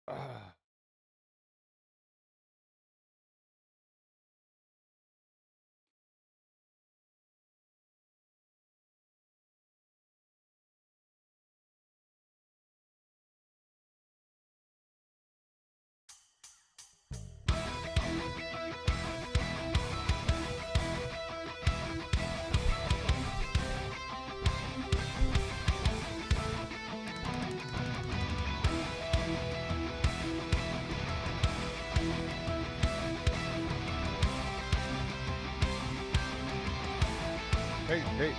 Ah. Hey, hey.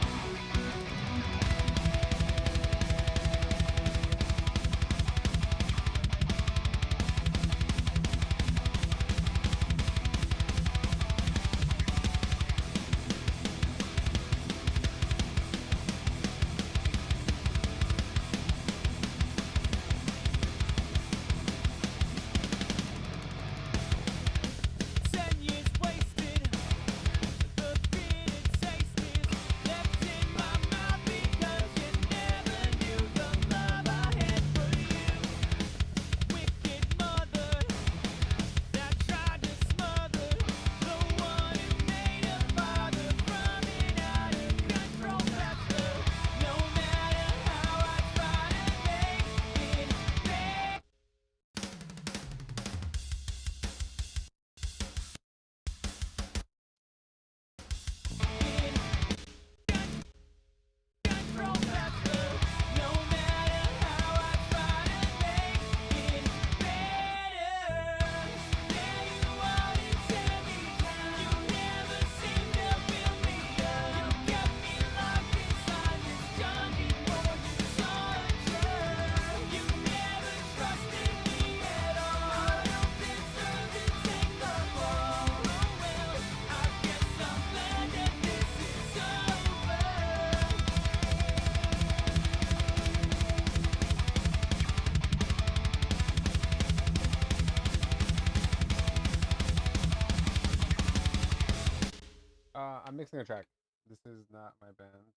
I'm mixing a track. This is not my band.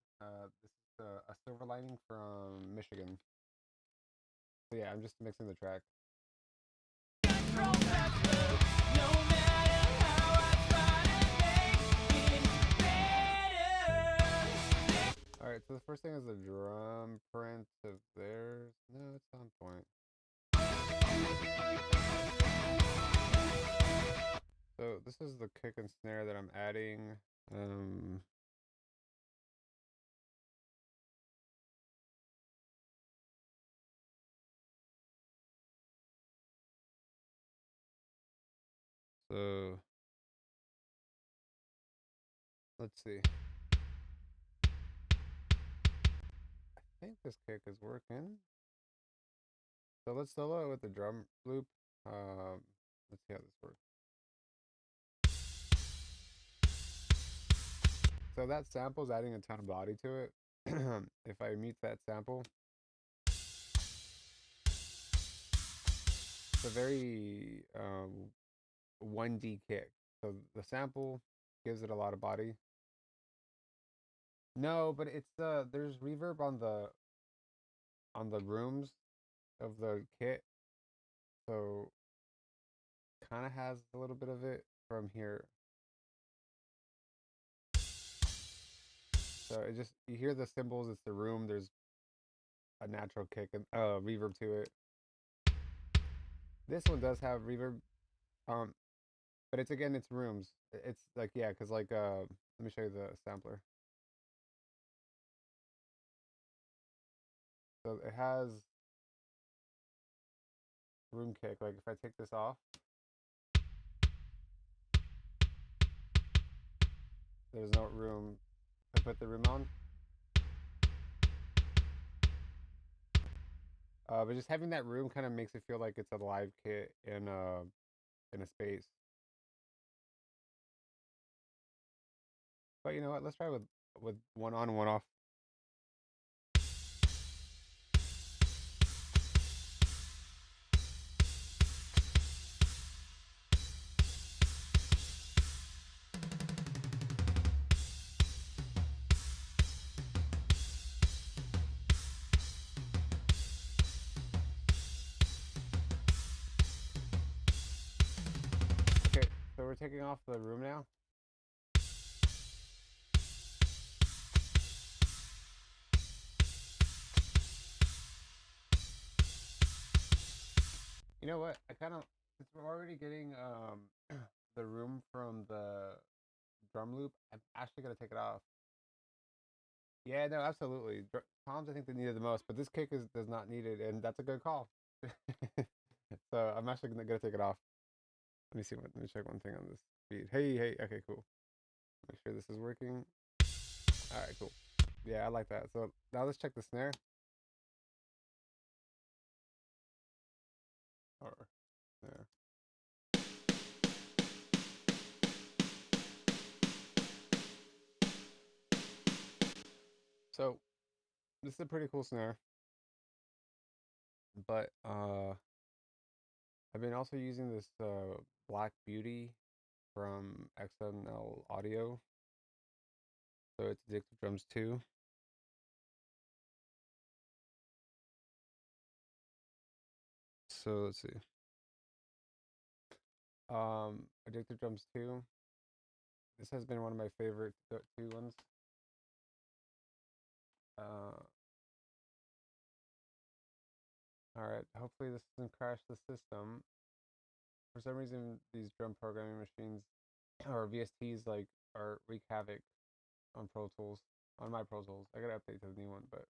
This is a Silver Lining from Michigan. So yeah, I'm just mixing the track. Alright, so the first thing is the drum print of theirs. No, it's on point. So this is the kick and snare that I'm adding. So let's see. I think this kick is working. So let's solo it with the drum loop. Let's see how this works. So that sample is adding a ton of body to it. If I mute that sample, it's a very 1D kick. So the sample gives it a lot of body. No, but it's there's reverb on the rooms of the kit. So kind of has a little bit of it from here. So it just, you hear the cymbals, it's the room, there's a natural kick and reverb to it. This one does have reverb, um, but it's again, it's rooms. It's like, yeah, because like, let me show you the sampler. So it has room kick. Like if I take this off, there's no room. I put the room on. But just having that room kind of makes it feel like it's a live kit in a space. But you know what? Let's try with one on, one off. we're taking off the room now. You know what? I kind of, since we're already getting the room from the drum loop, I'm actually gonna take it off. Yeah, no, absolutely. Toms, I think they need it the most, but this kick does not need it, and that's a good call. So I'm actually gonna take it off. Let me see. Let me check one thing on this feed. Hey. Okay, cool. Make sure this is working. All right, cool. Yeah, I like that. So now let's check the snare. Or snare. So this is a pretty cool snare, but I've been also using this Black Beauty from XML Audio. So it's Addictive Drums 2. So let's see. Addictive Drums 2. This has been one of my favorite two ones. All right. Hopefully this doesn't crash the system. For some reason, these drum programming machines or VSTs wreak havoc on Pro Tools, on my Pro Tools. I gotta update to the new one, but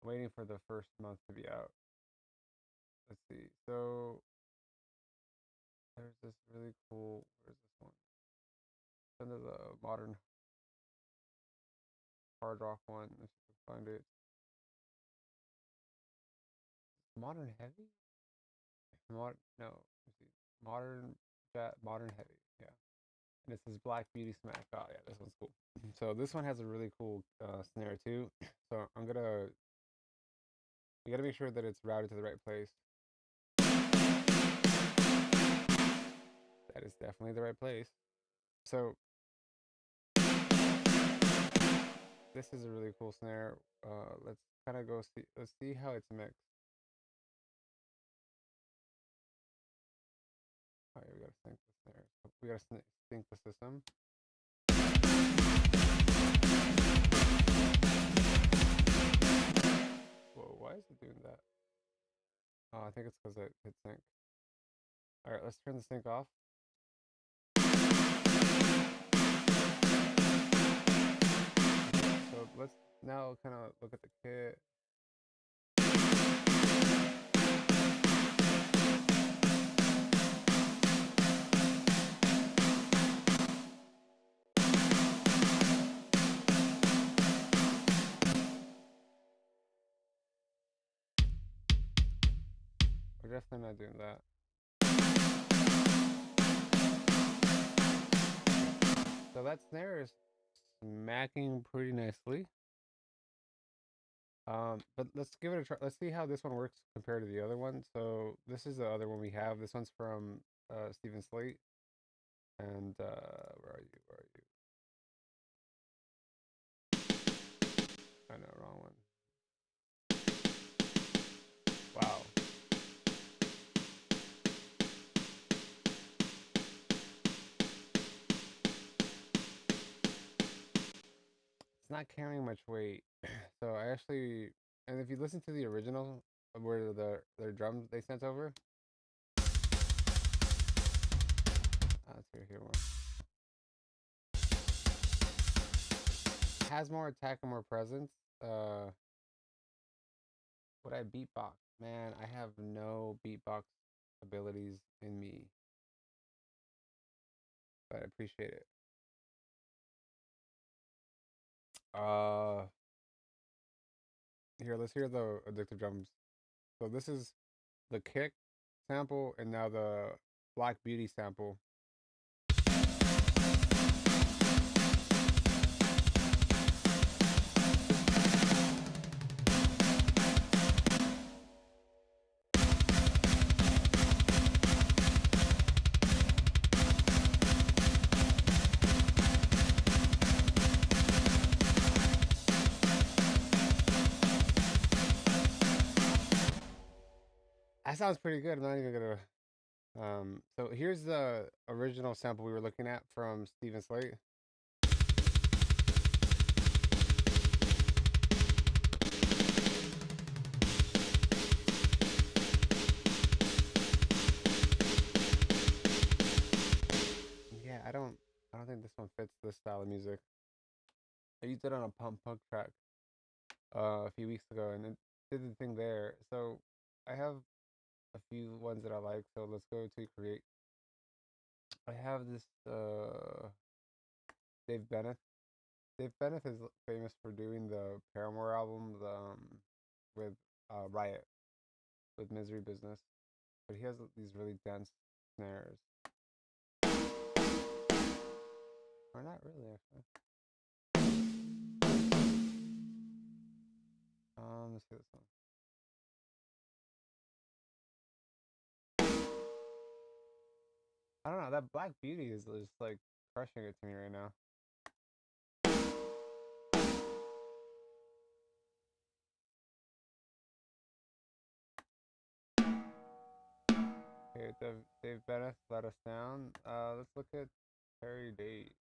I'm waiting for the first month to be out. Let's see. So there's this really cool. Where's this one? It's under the modern hard rock one. If you can find it. Modern heavy? No. Let's see. Modern heavy. Yeah. And this is Black Beauty Smack. Oh yeah, this one's cool. So this one has a really cool snare too. So you gotta make sure that it's routed to the right place. That is definitely the right place. So this is a really cool snare. Let's kind of go see. Let's see how it's mixed. Oh yeah, we gotta sync the snare. We gotta sync the system. Whoa, why is it doing that? Oh, I think it's because it hit sync. All right, let's turn the sync off. So let's now kind of look at the kit. We're definitely not doing that. So that snare is smacking pretty nicely. But let's give it a try. Let's see how this one works compared to the other one. So this is the other one we have. This one's from Stephen Slate. And where are you? Where are you? I know, wrong one. Wow. It's not carrying much weight. So I actually, and if you listen to the original where their drums they sent over, let's hear more. It has more attack and more presence. Would I beatbox? Man, I have no beatbox abilities in me, but I appreciate it. Here, let's hear the Addictive Drums. So this is the kick sample and now the Black Beauty sample. That sounds pretty good. I'm not even gonna So here's the original sample we were looking at from Steven Slate. Yeah, I don't think this one fits this style of music. I used it on a pump punk track a few weeks ago, and it did the thing there. So I have a few ones that I like. So let's go to create. I have this Dave Bennett. Dave Bennett is famous for doing the Paramore album, with Riot, with Misery Business, but he has these really dense snares. Or not really, actually. Let's see this one. I don't know. That Black Beauty is just like crushing it to me right now. Okay, Dave Bennett let us down. Let's look at Terry Date.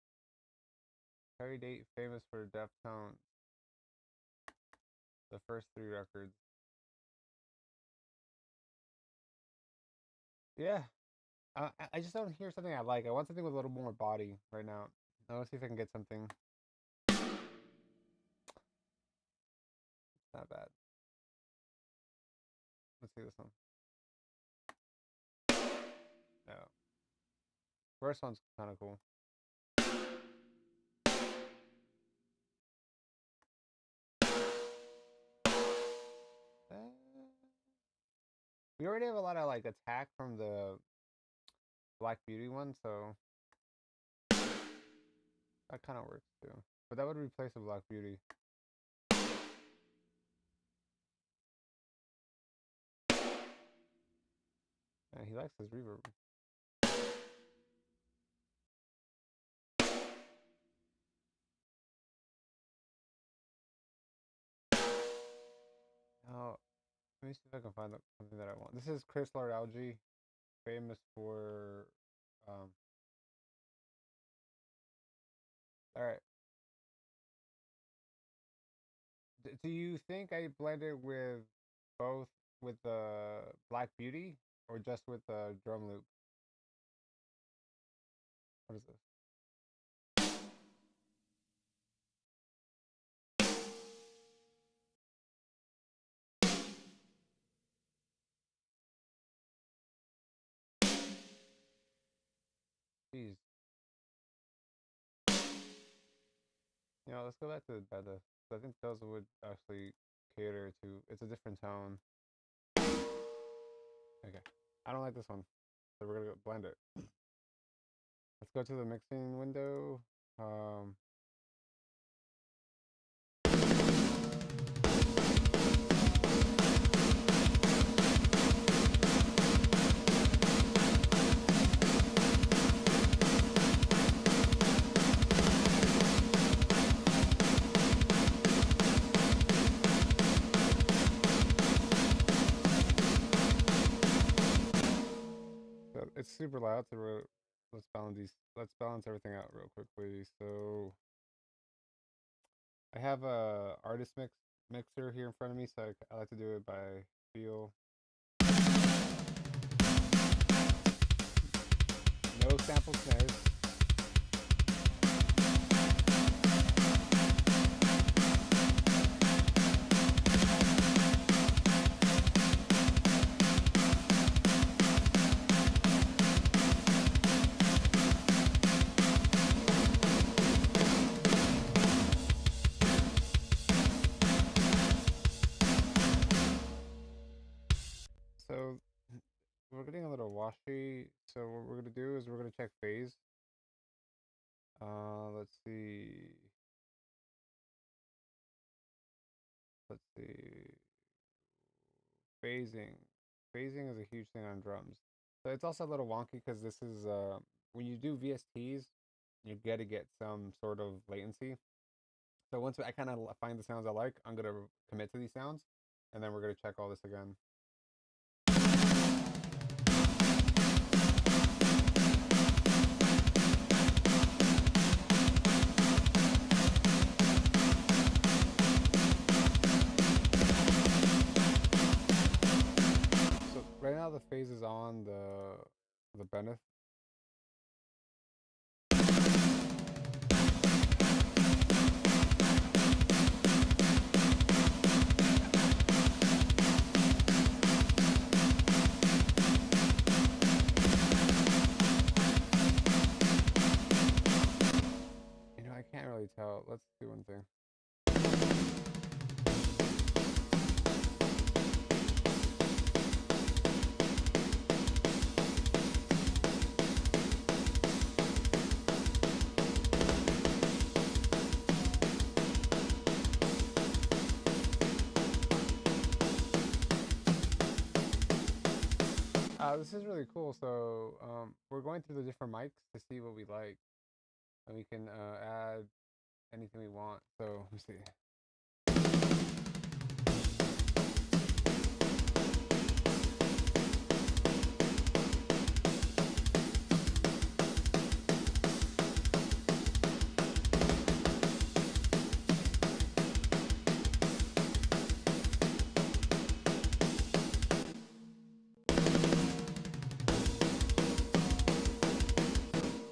Terry Date, famous for Deftones, the first three records. Yeah, I just don't hear something I like. I want something with a little more body right now. I want to see if I can get something. Not bad. Let's see this one. No. First one's kind of cool. We already have a lot of like attack from the Black Beauty one, so that kind of works too. But that would replace the Black Beauty. And he likes his reverb. Now, let me see if I can find something that I want. This is Chris Laralgi, famous for. Um, all right. Do you think I blended with both with the Black Beauty or just with the drum loop? What is this? Jeez. Let's go back to the beta. I think those would actually cater to. It's a different tone. Okay. I don't like this one, so we're gonna go blend it. Let's go to the mixing window. Um, so it's super loud, so let's balance everything out real quickly. So I have a artist mixer here in front of me, so I like to do it by feel. No sample snares. So we're getting a little washy. So what we're gonna do is we're gonna check phase. Let's see. Let's see. Phasing. Phasing is a huge thing on drums. So it's also a little wonky because this is when you do VSTs, you gotta get some sort of latency. So once I kind of find the sounds I like, I'm gonna commit to these sounds, and then we're gonna check all this again. the phases on the benefit. You know, I can't really tell. Let's do one thing. This is really cool. So we're going through the different mics to see what we like, and we can add anything we want. So let me see.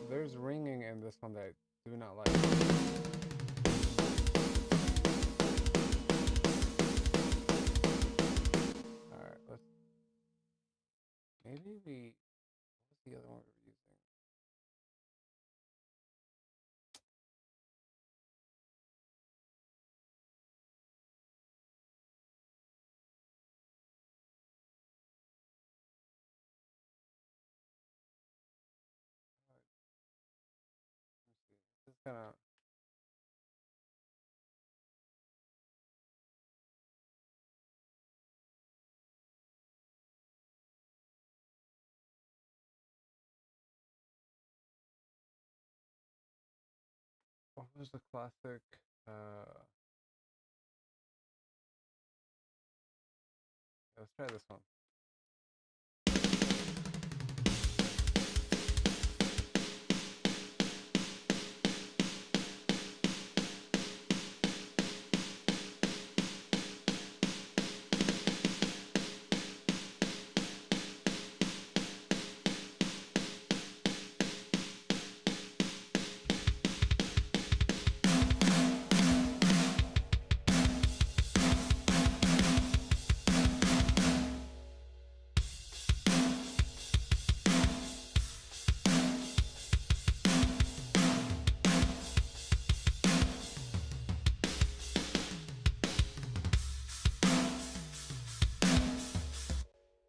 There's ringing in this one that I do not like. All right, let's maybe we. What's the other one we were using? Let me see. This is gonna. What was the classic? Let's try this one.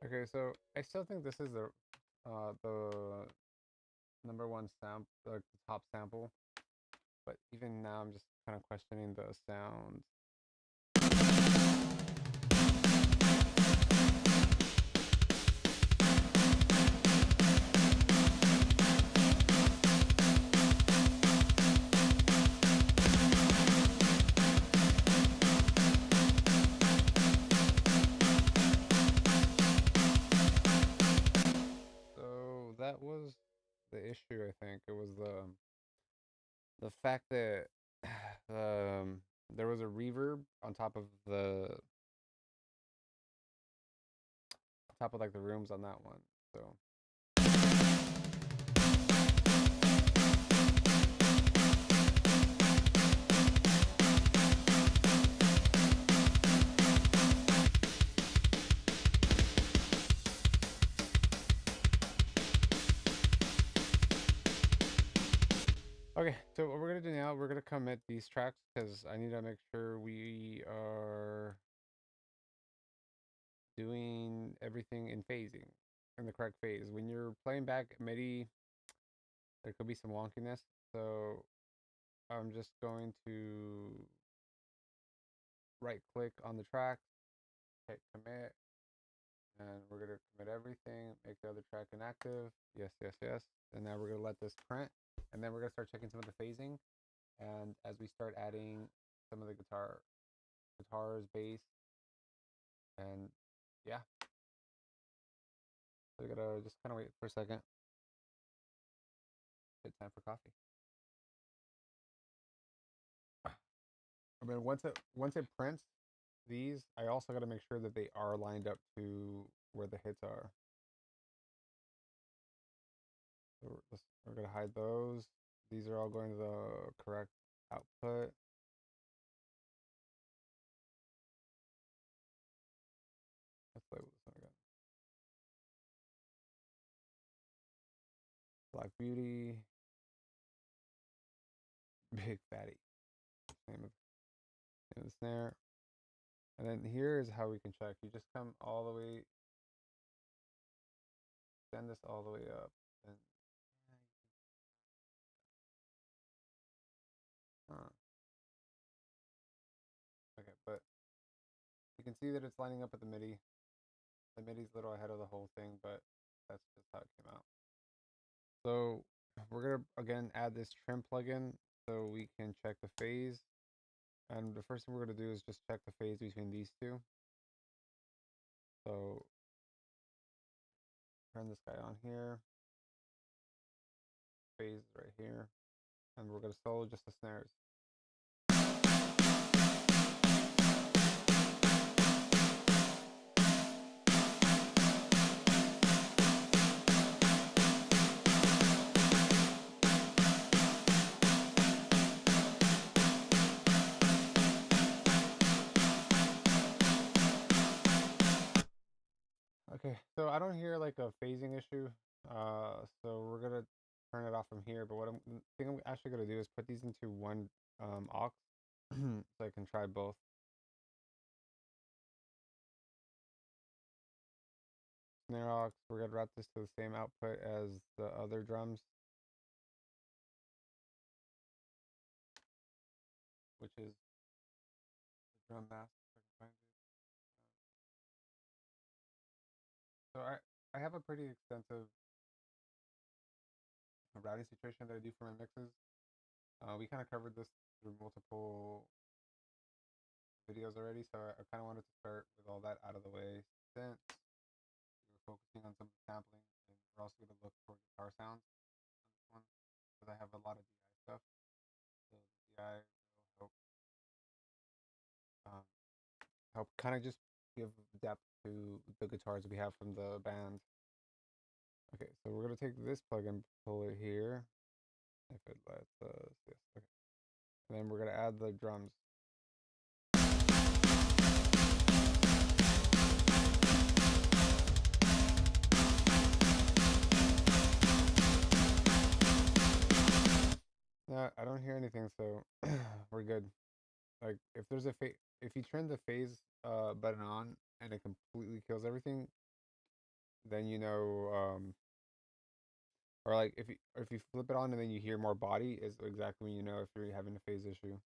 Okay, so I still think this is the number one sample, like the top sample. But even now, I'm just kind of questioning the sound. So that was the issue. I think it was the fact that there was a reverb on top of like the rooms on that one. So okay, so what we're gonna do now, we're gonna commit these tracks because I need to make sure we are doing everything in phasing, in the correct phase. When you're playing back MIDI, there could be some wonkiness. So I'm just going to right click on the track, hit commit, and we're gonna commit everything, make the other track inactive. Yes, yes, yes. And now we're gonna let this print, and then we're gonna start checking some of the phasing. And as we start adding some of the guitars, bass, and yeah, so we gotta just kind of wait for a second. It's time for coffee. I mean, once it prints these, I also got to make sure that they are lined up to where the hits are. So we're gonna hide those. These are all going to the correct output. Let's label this one again. Black Beauty. Big Fatty. Name of the snare. And then here is how we can check. You just come all the way, send this all the way up. And okay, but you can see that it's lining up with the MIDI. The MIDI's a little ahead of the whole thing, but that's just how it came out. So we're gonna again add this trim plugin so we can check the phase. And the first thing we're gonna do is just check the phase between these two. So turn this guy on here. Phase right here. And we're gonna solo just the snares. Okay, so I don't hear like a phasing issue. So we're gonna turn it off from here. But what I'm actually gonna do is put these into one aux, so I can try both. Snare aux. We're gonna route this to the same output as the other drums, which is the drum mask. So I have a pretty extensive routing situation that I do for my mixes. We kind of covered this through multiple videos already, so I kind of wanted to start with all that out of the way since we're focusing on some sampling, and we're also going to look for guitar sounds on this one because I have a lot of DI stuff. So the DI will um, help kind of just give depth to the guitars we have from the band. Okay, so we're gonna take this plugin, pull it here, if it lets us. Yes, okay. And then we're gonna add the drums. No, I don't hear anything, so we're good. Like if there's if you turn the phase button on and it completely kills everything, then you know or like if you flip it on and then you hear more body is exactly when you know if you're having a phase issue.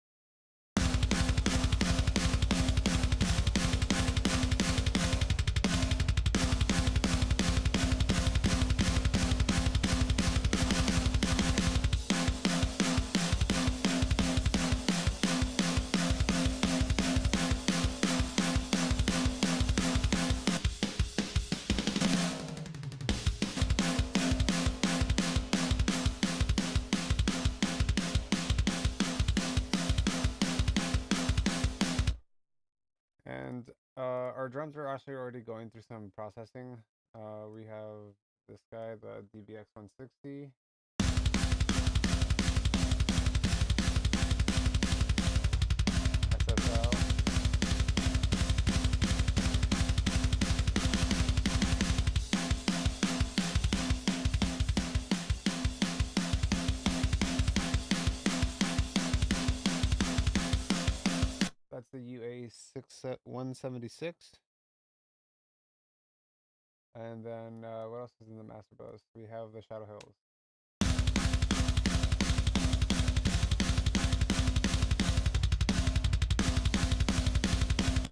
And our drums are actually already going through some processing. We have this guy, the DBX 160. SSL. That's the UA176. And then what else is in the master bus? We have the Shadow Hills.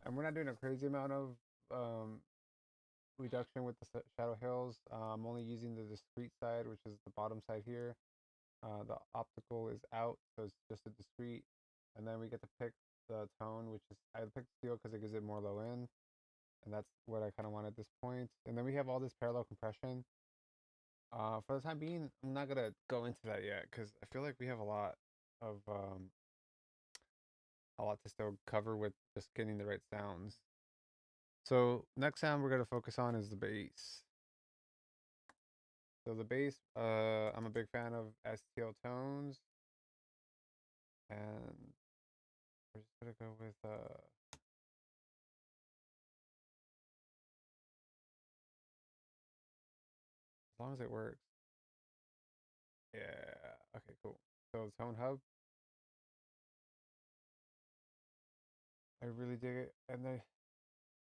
And we're not doing a crazy amount of reduction with the Shadow Hills. I'm only using the discrete side, which is the bottom side here. The optical is out, so it's just a discrete. And then we get to pick the tone, which is, I picked steel because it gives it more low end. And that's what I kind of want at this point. And then we have all this parallel compression. For the time being, I'm not going to go into that yet because I feel like we have of a lot to still cover with just getting the right sounds. So next sound we're going to focus on is the bass. So the bass, I'm a big fan of STL tones, and we're just gonna go with as long as it works. Yeah. Okay. Cool. So tone hub, I really dig it, and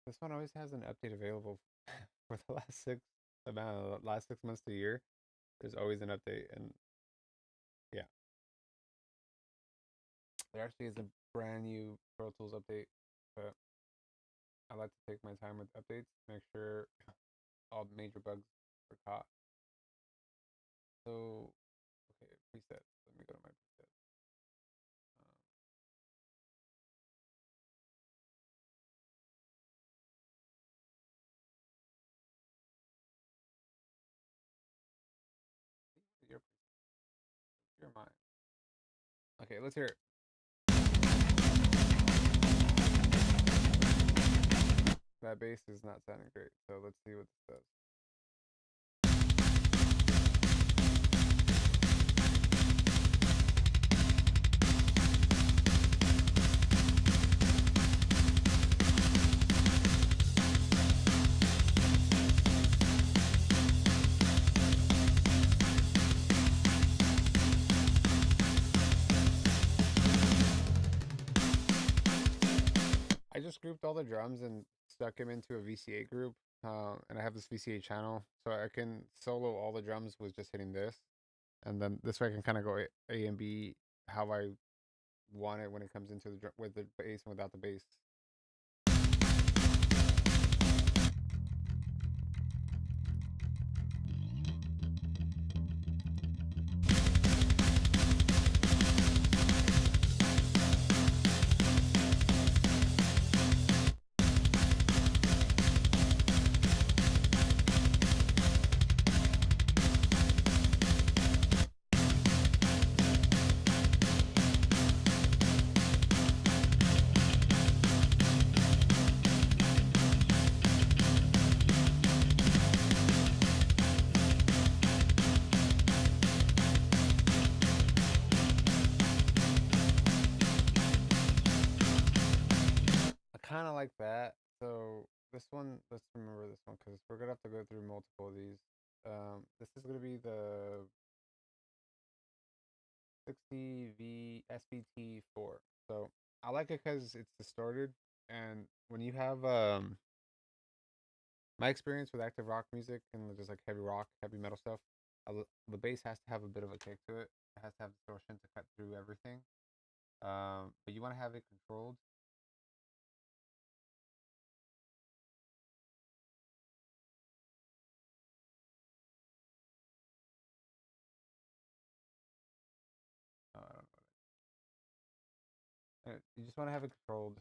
this one always has an update available for the last 6 months to a year. There's always an update, and yeah, there actually is a brand new Pro Tools update, but I like to take my time with updates, make sure all the major bugs are caught. So, okay, presets. Let me go to my presets. Your presets. Your mine. Okay, let's hear it. That bass is not sounding great, so let's see what this does. I just grouped all the drums and stuck them into a VCA group, and I have this VCA channel, so I can solo all the drums with just hitting this, and then this way I can kind of go A and B how I want it when it comes into with the bass and without the bass. Kind of like that. So this one, let's remember this one because we're gonna have to go through multiple of these. This is gonna be the 60V SBT4. So I like it because it's distorted, and when you have my experience with active rock music and just like heavy rock, heavy metal stuff, the bass has to have a bit of a kick to it. It has to have distortion to cut through everything. But you want to have it controlled. I don't know. You just want to have it controlled,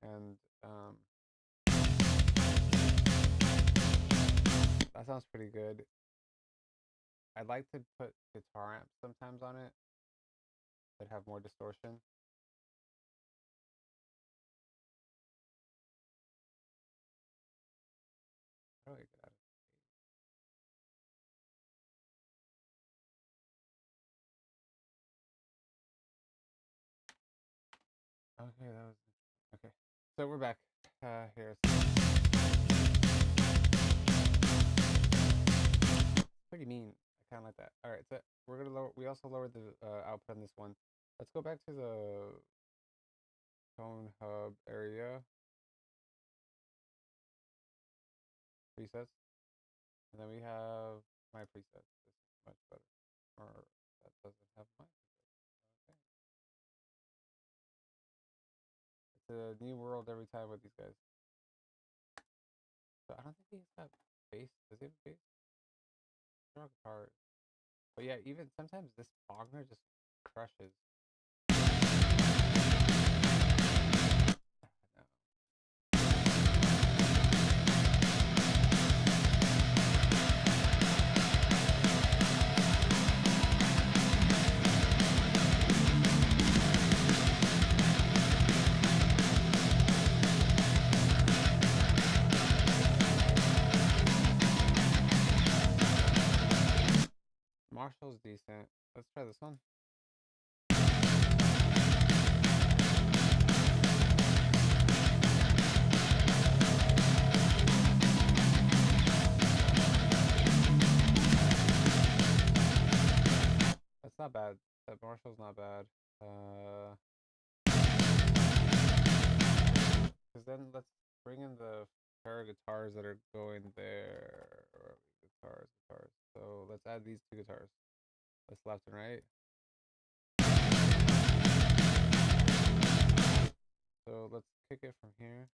and that sounds pretty good. I'd like to put guitar amps sometimes on it that have more distortion. How do I get out of Okay, that was okay. So we're back. Here. Pretty mean. I kind of like that. All right, so we're gonna lower. We also lowered the output on this one. Let's go back to the tone hub area presets, and then we have my presets. This is much better. Or that doesn't have my presets. Okay. It's a new world every time with these guys. So I don't think he's got bass. Does he have bass? Strong guitar. But yeah, even sometimes this Bogner just crushes. Marshall's decent. Let's try this one. That's not bad. That Marshall's not bad. Because then let's bring in the pair of guitars that are going there. Guitars. So let's add these two guitars. That's left and right. So let's kick it from here.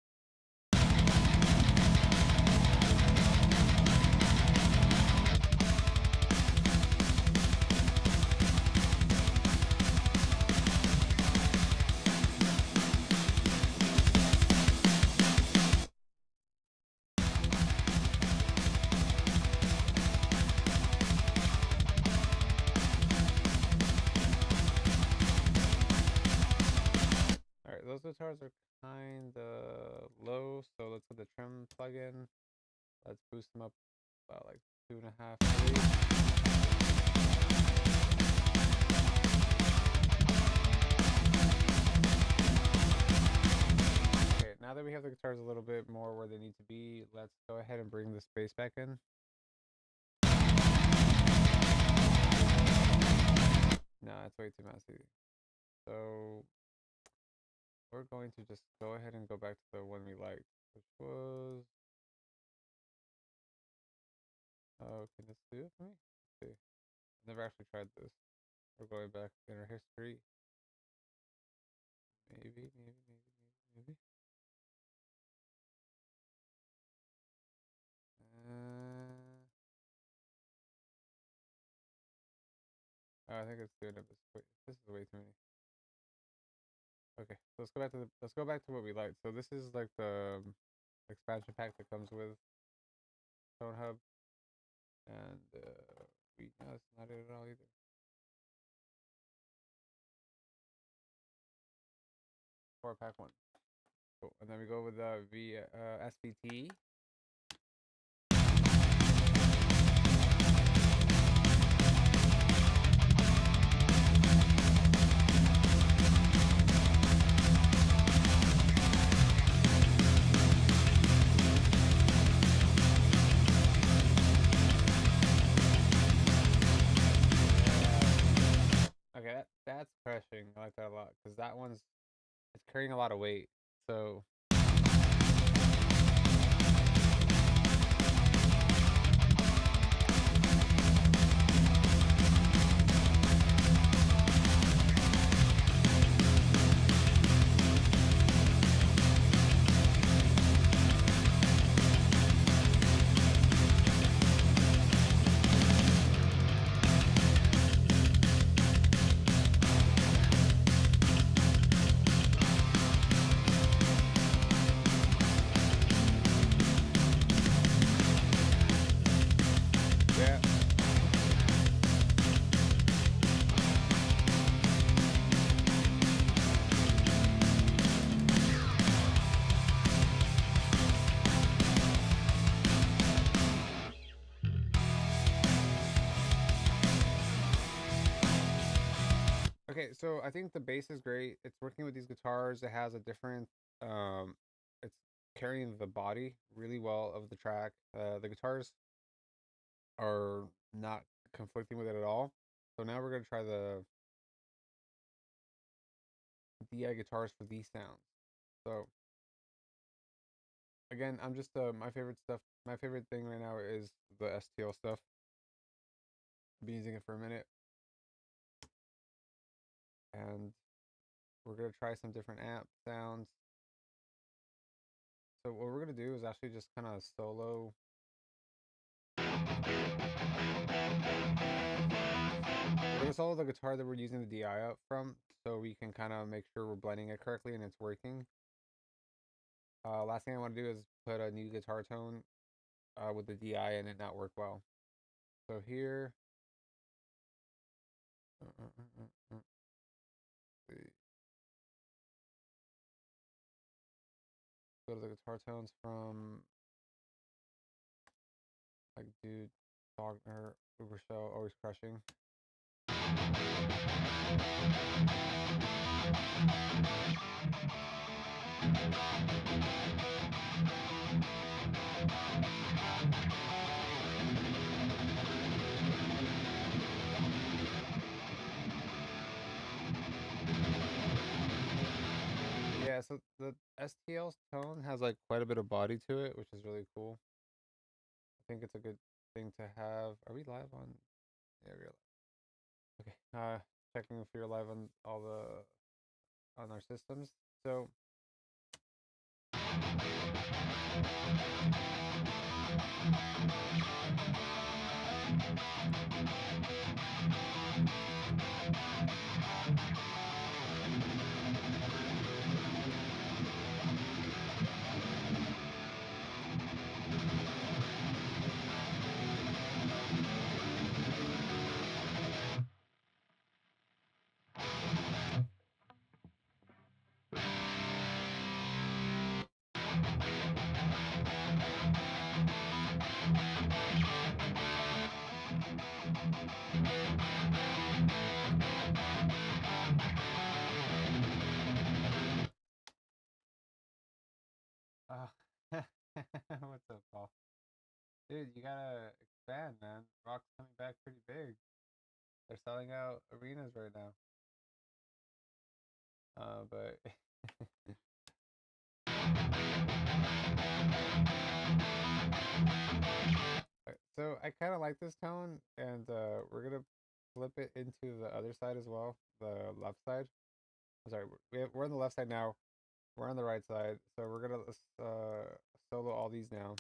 Alright, those guitars are kind of low, so let's put the trim plug-in. Let's boost them up about like 2.5, 3. Okay, now that we have the guitars a little bit more where they need to be, let's go ahead and bring the space back in. No, it's way too messy. So we're going to just go ahead and go back to the one we liked, which was... Oh, can this do it for me? Let's see. I've never actually tried this. We're going back in our history. Maybe. Oh, I think it's doing it. This is way too many. Okay, so let's go back to what we like. So this is like the expansion pack that comes with Tone Hub, and no, that's not it at all either. Four pack one. Cool. And then we go with the SVT. Okay, that's crushing. I like that a lot because that one's it's carrying a lot of weight. So yeah. Okay, so I think the bass is great. It's working with these guitars. It has a different, it's carrying the body really well of the track. The guitars are not conflicting with it at all. So now we're gonna try the DI guitars for these sounds. So again, I'm just my favorite stuff. My favorite thing right now is the STL stuff. I've been using it for a minute, and we're gonna try some different amp sounds. So what we're gonna do is actually just kind of solo. We're gonna solo the guitar that we're using the DI out from, so we can kind of make sure we're blending it correctly and it's working. Last thing I want to do is put a new guitar tone with the DI and it not work well. So here, see. Go to the guitar tones from like dude Wagner, Uber Show, always crushing. Yeah, so the STL's tone has like quite a bit of body to it, which is really cool. I think it's a good thing to have. Are we live on? Yeah, we're live. Okay. Checking if you're live on all the on our systems. So Uh, what's up, Paul? Dude, you gotta expand, man. Rock's coming back pretty big. They're selling out arenas right now. But so I kind of like this tone, and we're gonna flip it into the other side as well, the left side. I'm sorry, we're on the left side now. We're on the right side, so we're gonna solo all these now.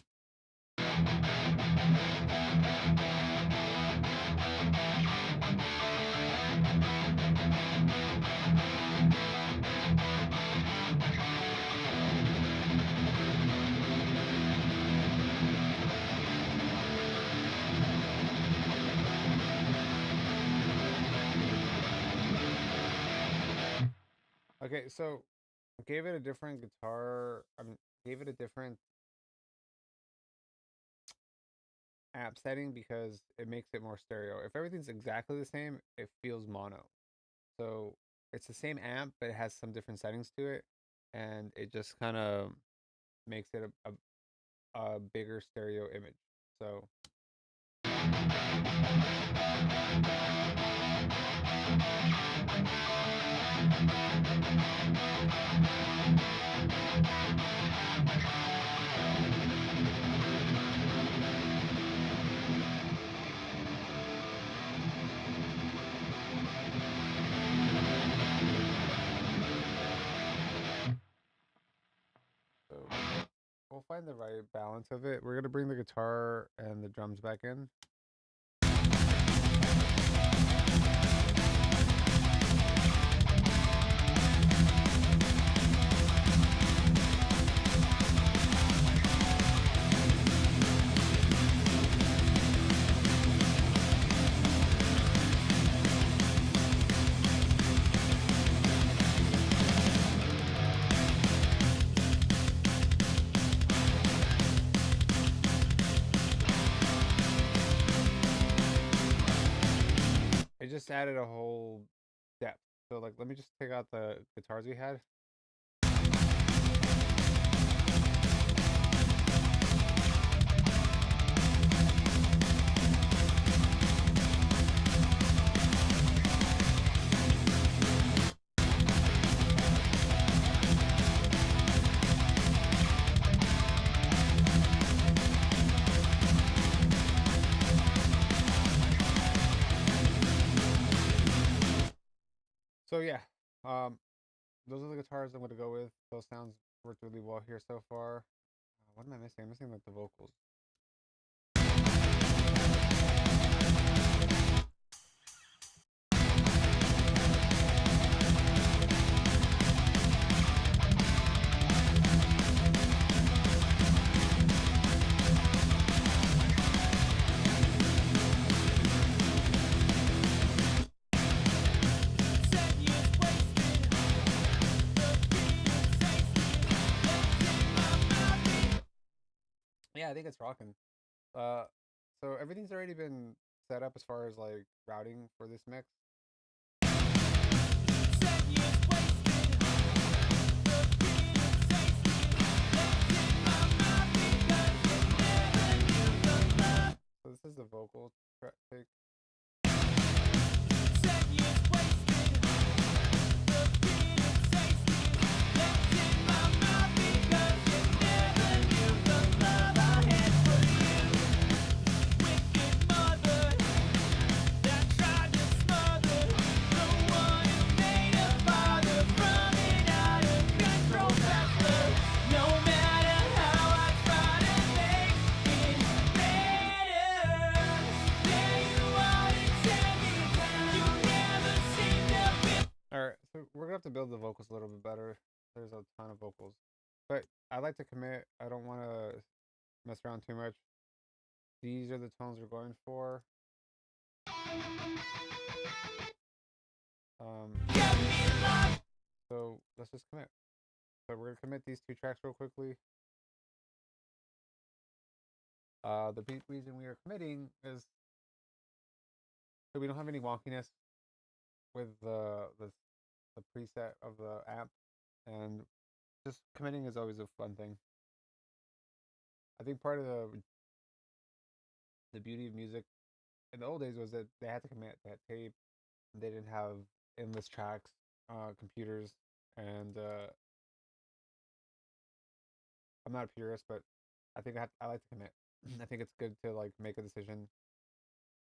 Okay, so gave it a different guitar. Gave it a different app setting because it makes it more stereo. If everything's exactly the same, it feels mono. So it's the same amp, but it has some different settings to it, and it just kind of makes it a bigger stereo image. So so we'll find the right balance of it. We're gonna bring the guitar and the drums back in. It just added a whole depth. So like, let me just take out the guitars we had. So yeah, those are the guitars I'm gonna go with. Those sounds worked really well here so far. What am I missing? I'm missing like the vocals. Yeah, I think it's rocking. so everything's already been set up as far as like routing for this mix. So this is the vocal take. Alright, so we're gonna have to build the vocals a little bit better. There's a ton of vocals. But I like to commit. I don't want to mess around too much. These are the tones we're going for. So let's just commit. So we're gonna commit these two tracks real quickly. The reason we are committing is so we don't have any wonkiness with the preset of the app, and just committing is always a fun thing. I think part of the beauty of music in the old days was that they had to commit. They had tape. They didn't have endless tracks, computers, and I'm not a purist, but I think I like to commit. I think it's good to like make a decision.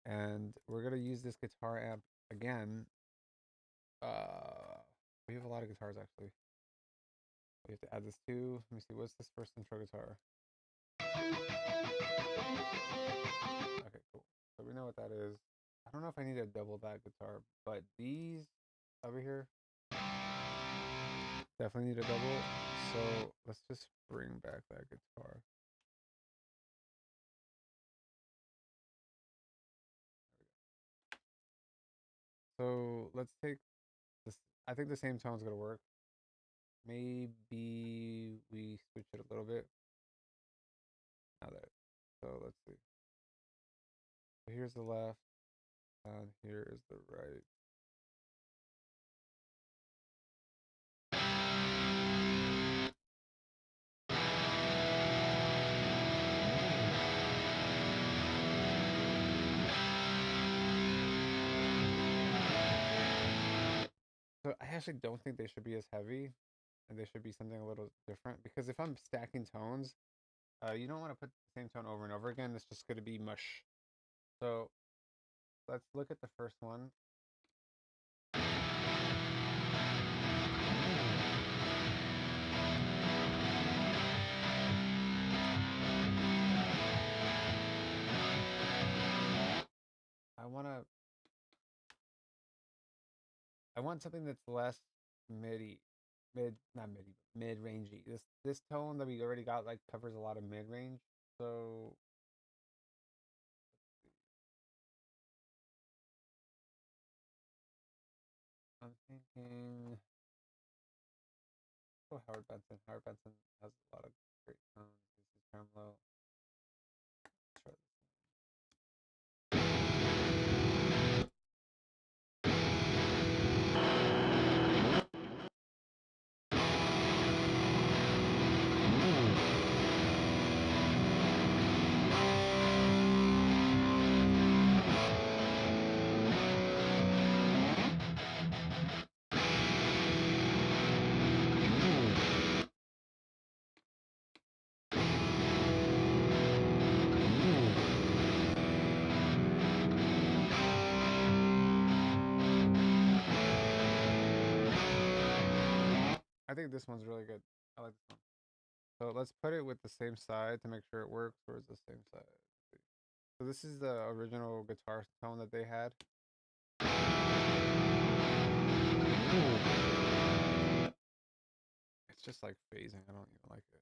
And we're gonna use this guitar amp again. We have a lot of guitars actually. We have to add this too. Let me see. What's this first intro guitar? Okay, cool. So we know what that is. I don't know if I need to double that guitar, but these over here definitely need a double. So let's just bring back that guitar. So let's take this. I think the same tone's gonna work. Maybe we switch it a little bit. Now that, so let's see. So here's the left, and here is the right. So I actually don't think they should be as heavy, and they should be something a little different. Because if I'm stacking tones, you don't want to put the same tone over and over again. It's just going to be mush. So let's look at the first one. I want something that's less not midi, mid-rangey. This tone that we already got like covers a lot of mid-range. So I'm thinking, oh, Howard Benson. Howard Benson has a lot of great tones. This is tremolo. Let's try this. I think this one's really good. I like this one. So let's put it with the same side to make sure it works. Where's the same side? So this is the original guitar tone that they had. It's just like phasing. I don't even like it.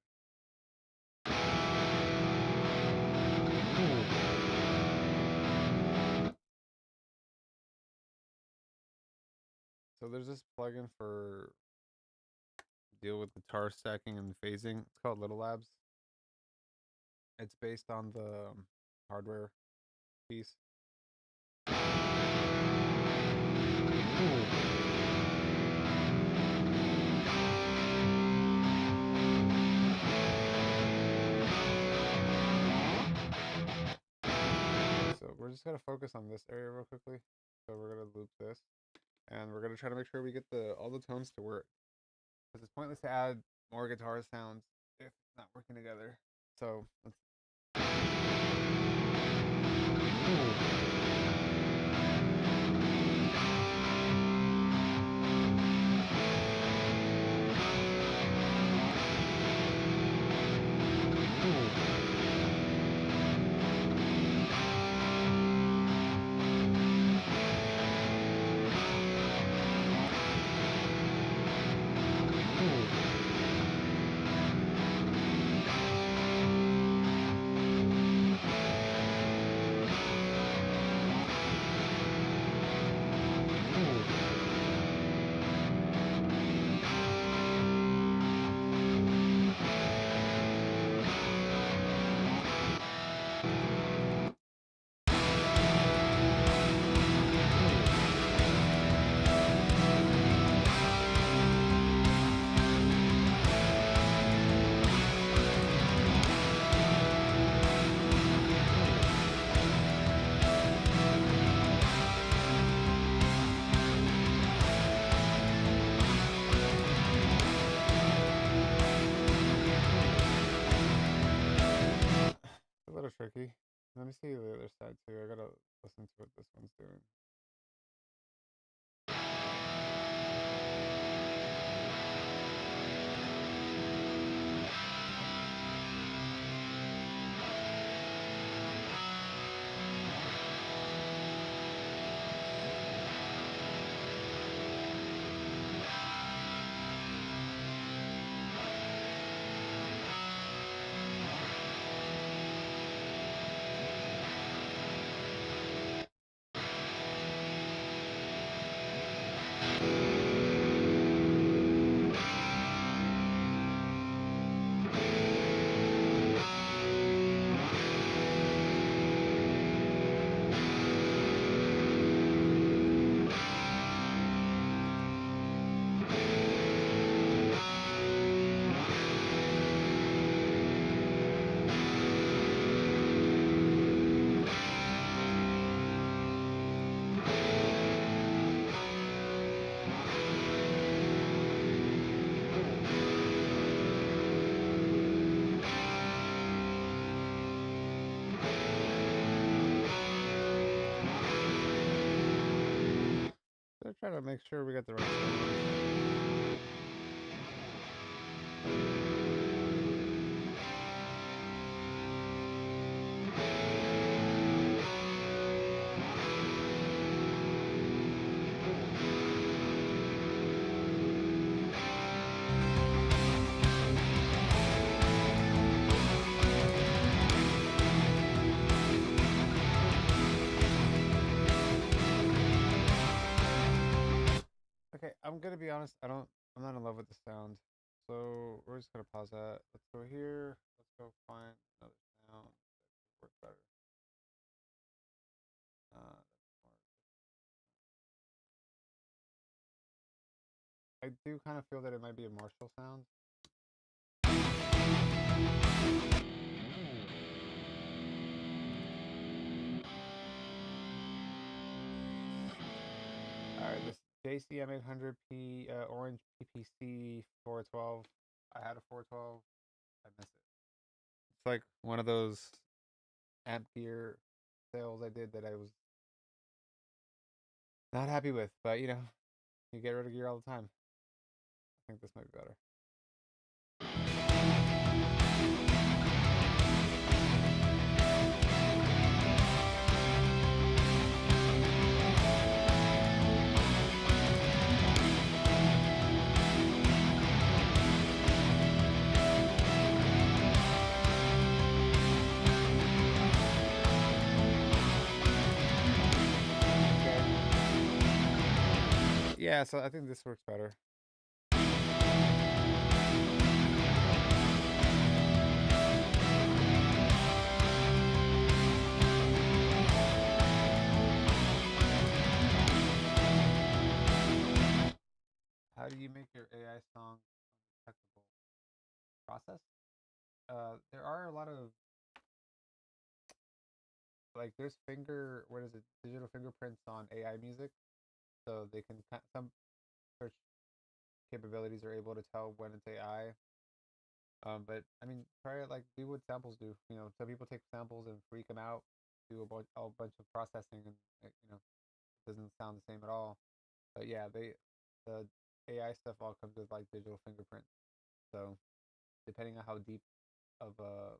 So there's this plugin for deal with guitar stacking and phasing. It's called Little Labs. It's based on the hardware Peace. So we're just gonna focus on this area real quickly. So we're gonna loop this, and we're gonna try to make sure we get all the tones to work. Because it's pointless to add more guitar sounds if it's not working together. So let's. A little tricky. Let me see the other side too. I gotta listen to what this one's doing. They're trying to make sure we got the right sound. Okay, I'm gonna be honest. I'm not in love with the sound, so we're just gonna pause that. Let's go here. Let's go find another sound that works better. I do kind of feel that it might be a Marshall sound. Alright, this JCM 800P orange PPC 412. I had a 412. I miss it. It's like one of those amp gear sales I did that I was not happy with, but you get rid of gear all the time. I think this might be better. Yeah, so I think this works better. you make your AI song undetectable process? There are a lot of like there's finger what is it digital fingerprints on AI music, so they can some search capabilities are able to tell when it's AI. But I mean, try it like do what samples do. You know, some people take samples and freak them out, do a bunch of processing, and it doesn't sound the same at all. But yeah, the AI stuff all comes with like digital fingerprints. So depending on how deep of a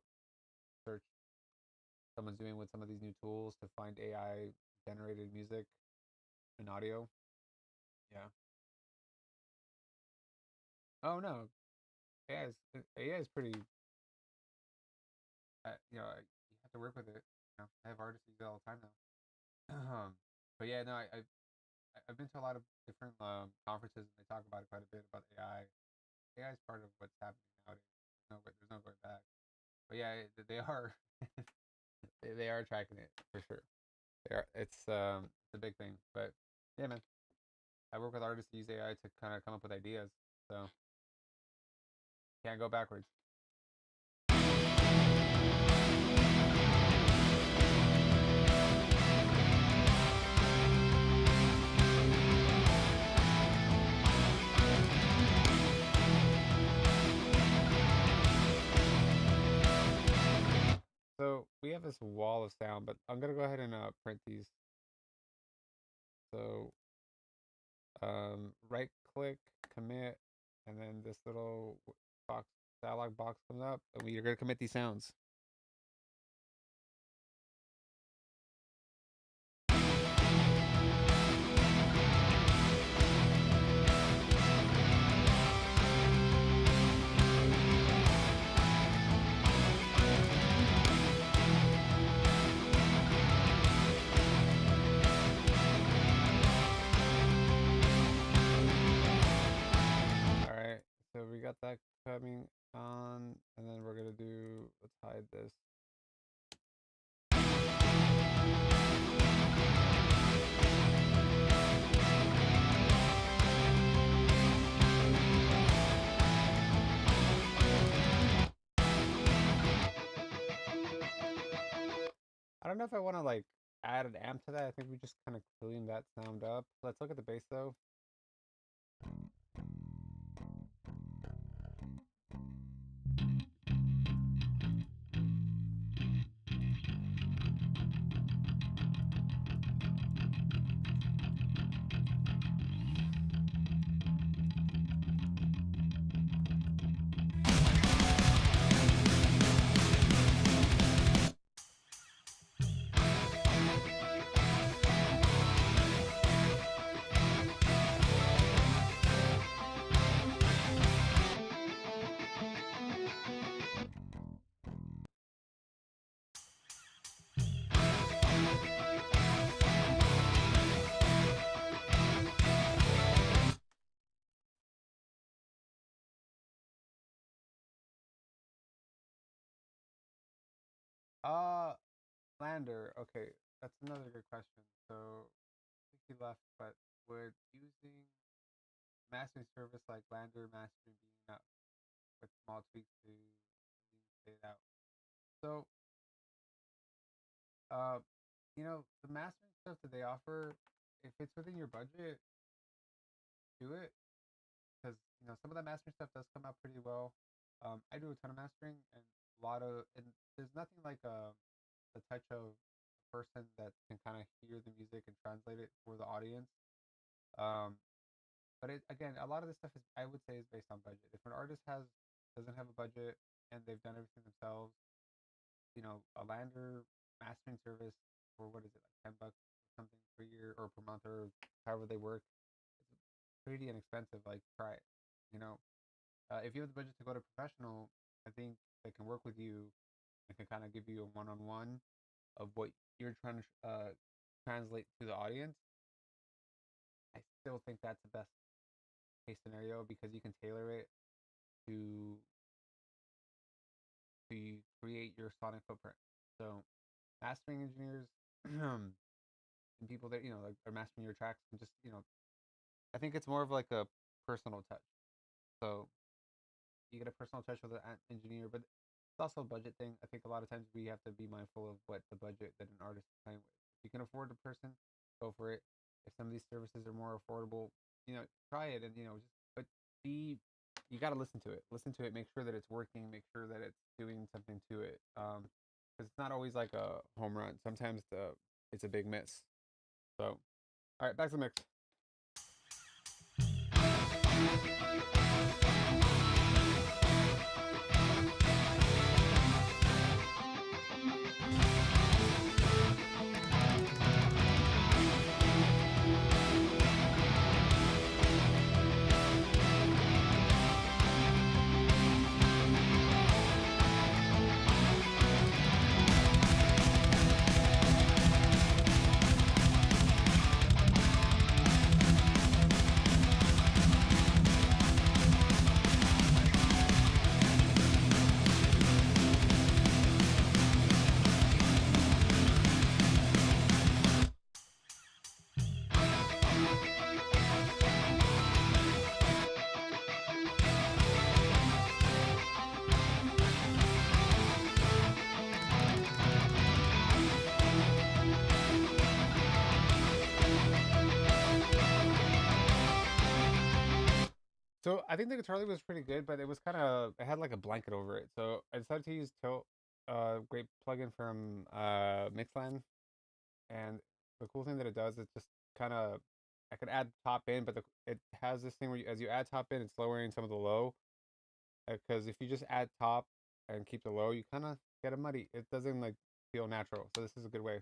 search someone's doing with some of these new tools to find AI generated music and audio. Yeah. Oh no, AI is pretty. You have to work with it. I have artists use it all the time now. But yeah, no, I've been to a lot of different conferences and they talk about it quite a bit about AI. AI is part of what's happening nowadays. There's no going back. But yeah, they are they are tracking it for sure. They are. It's a big thing. But yeah, man, I work with artists to use AI to kind of come up with ideas. So can't go backwards. So we have this wall of sound, but I'm gonna go ahead and print these. So right click, commit, and then this little box dialog box comes up, and we're gonna commit these sounds. All right, so we got that coming on, and then we're gonna do. Let's hide this. I don't know if I want to like add an amp to that. I think we just kind of clean that sound up. Let's look at the bass though. Uh, Lander. Okay, that's another good question. So I think he left, but would using mastering service like Lander mastering being enough with small tweaks to fade out? So, uh, the mastering stuff that they offer, if it's within your budget, do it because some of that mastering stuff does come out pretty well. I do a ton of mastering and there's nothing like the touch of a person that can kind of hear the music and translate it for the audience. Um, but again, a lot of this stuff is I would say is based on budget. If an artist doesn't have a budget and they've done everything themselves, a Lander mastering service for what is it like $10 or something per year or per month or however they work, it's pretty inexpensive. Like try it. You know, if you have the budget to go to professional, I think they can work with you and can kind of give you a one-on-one of what you're trying to translate to the audience. I still think that's the best case scenario because you can tailor it to create your sonic footprint. So mastering engineers and people that like are mastering your tracks and just I think it's more of like a personal touch. So you get a personal touch with an engineer, but it's also a budget thing. I think a lot of times we have to be mindful of what the budget that an artist is playing with. If you can afford the person, go for it. If some of these services are more affordable, try it, and just but be you got to listen to it. Listen to it. Make sure that it's working. Make sure that it's doing something to it. Because it's not always like a home run. Sometimes it's a big miss. So, all right, back to the mix. So I think the guitar lead was pretty good, but it had like a blanket over it. So I decided to use Tilt, great plugin from Mixdown, and the cool thing that it does is just kind of I could add top in, but it has this thing where as you add top in, it's lowering some of the low. Because if you just add top and keep the low, you kind of get a muddy. It doesn't like feel natural. So this is a good way.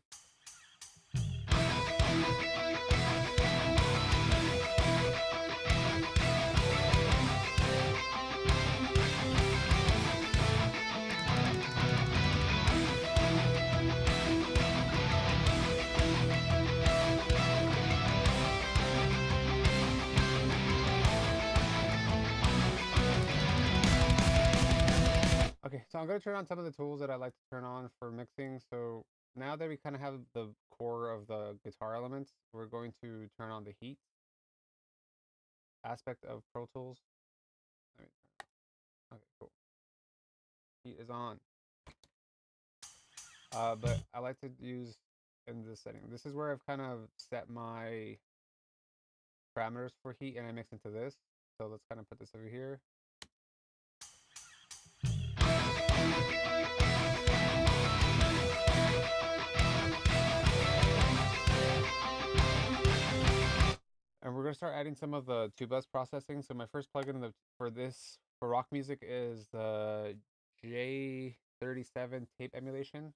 Okay, so I'm going to turn on some of the tools that I like to turn on for mixing. So now that we kind of have the core of the guitar elements, we're going to turn on the heat aspect of Pro Tools. Okay, cool. Heat is on. But I like to use in this setting. This is where I've kind of set my parameters for heat and I mix into this. So let's kind of put this over here. And we're going to start adding some of the two-bus processing. So my first plugin for rock music is the J37 tape emulation.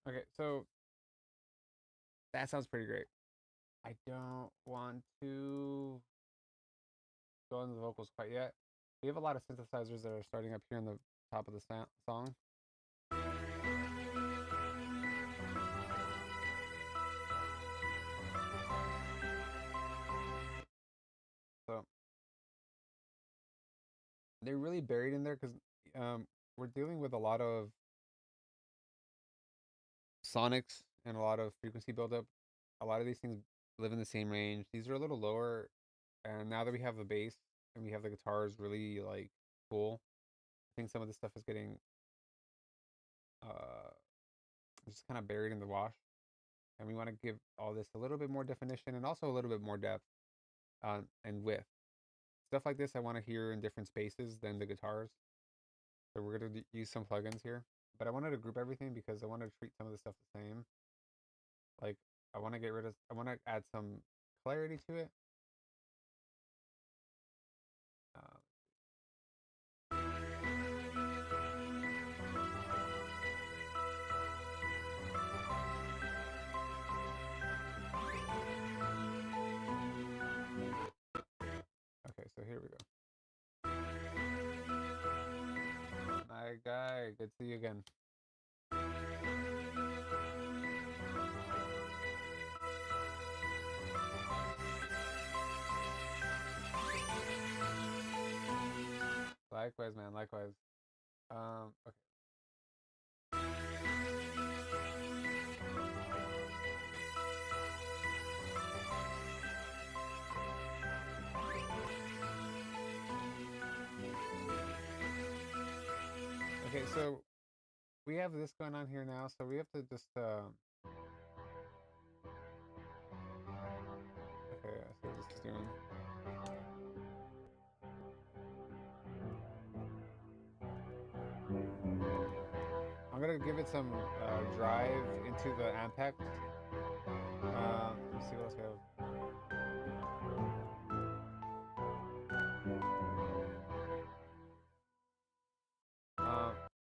Okay, so that sounds pretty great. I don't want to go into the vocals quite yet. We have a lot of synthesizers that are starting up here in the top of the song. So they're really buried in there because we're dealing with a lot of sonics and a lot of frequency buildup. A lot of these things live in the same range. These are a little lower, and now that we have the bass and we have the guitars really like cool, I think some of this stuff is getting uh just kind of buried in the wash. And we want to give all this a little bit more definition and also a little bit more depth and width. Stuff like this I want to hear in different spaces than the guitars. So we're gonna use some plugins here, but I wanted to group everything because I wanted to treat some of the stuff the same. Like I want to add some clarity to it. Okay, so here we go. My guy, good to see you again. Likewise, man. Likewise. Okay. Okay, so we have this going on here now, so we have to just okay, I see what this is doing. I'm gonna give it some drive into the impact. Let's see what else we have.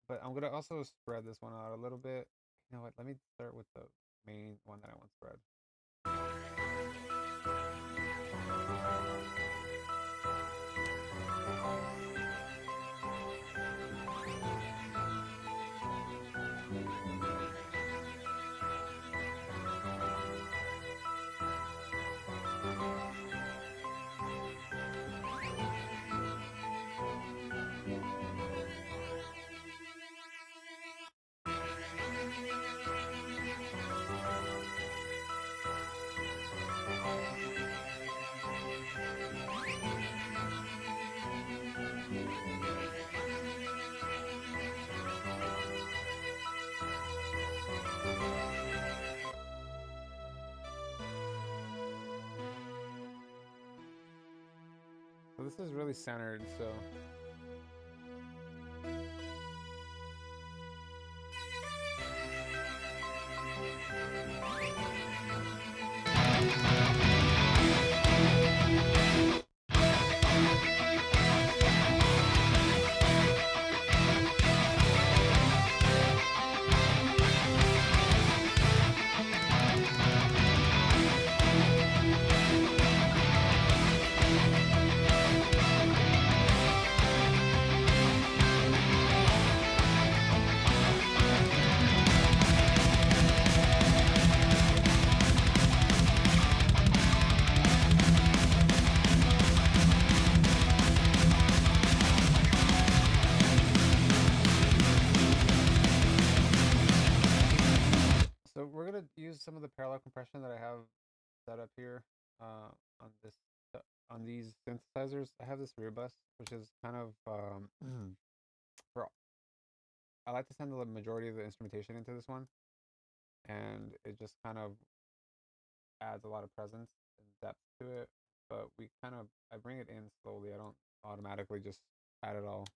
But I'm gonna also spread this one out a little bit. You know what? Let me start with the main one that I want spread. So this is really centered, so we're gonna use some of the parallel compression that I have set up here on this on these synthesizers. I have this rear bus, which is kind of for I like to send the majority of the instrumentation into this one, and it just kind of adds a lot of presence and depth to it. But I bring it in slowly. I don't automatically just add it all.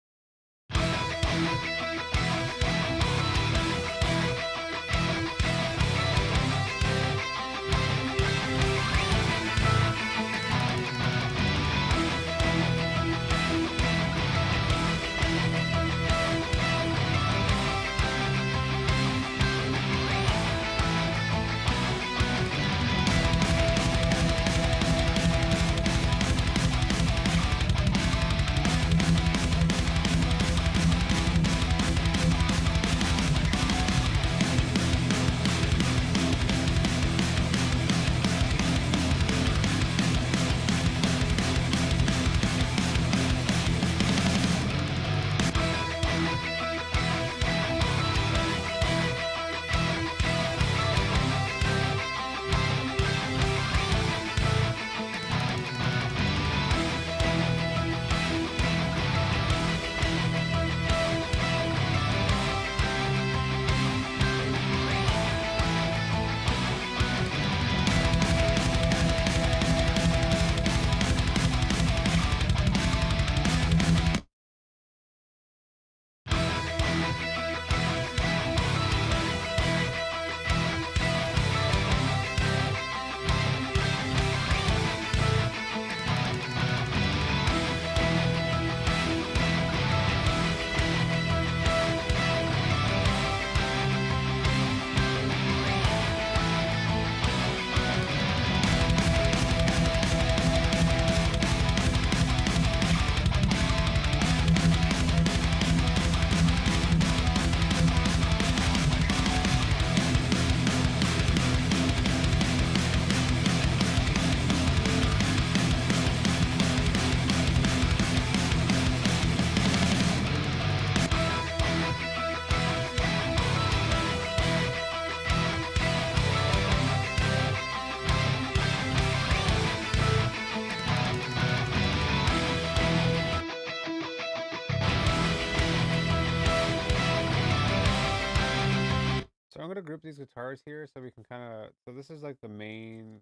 gonna group these guitars here so we can kind of. So this is like the main.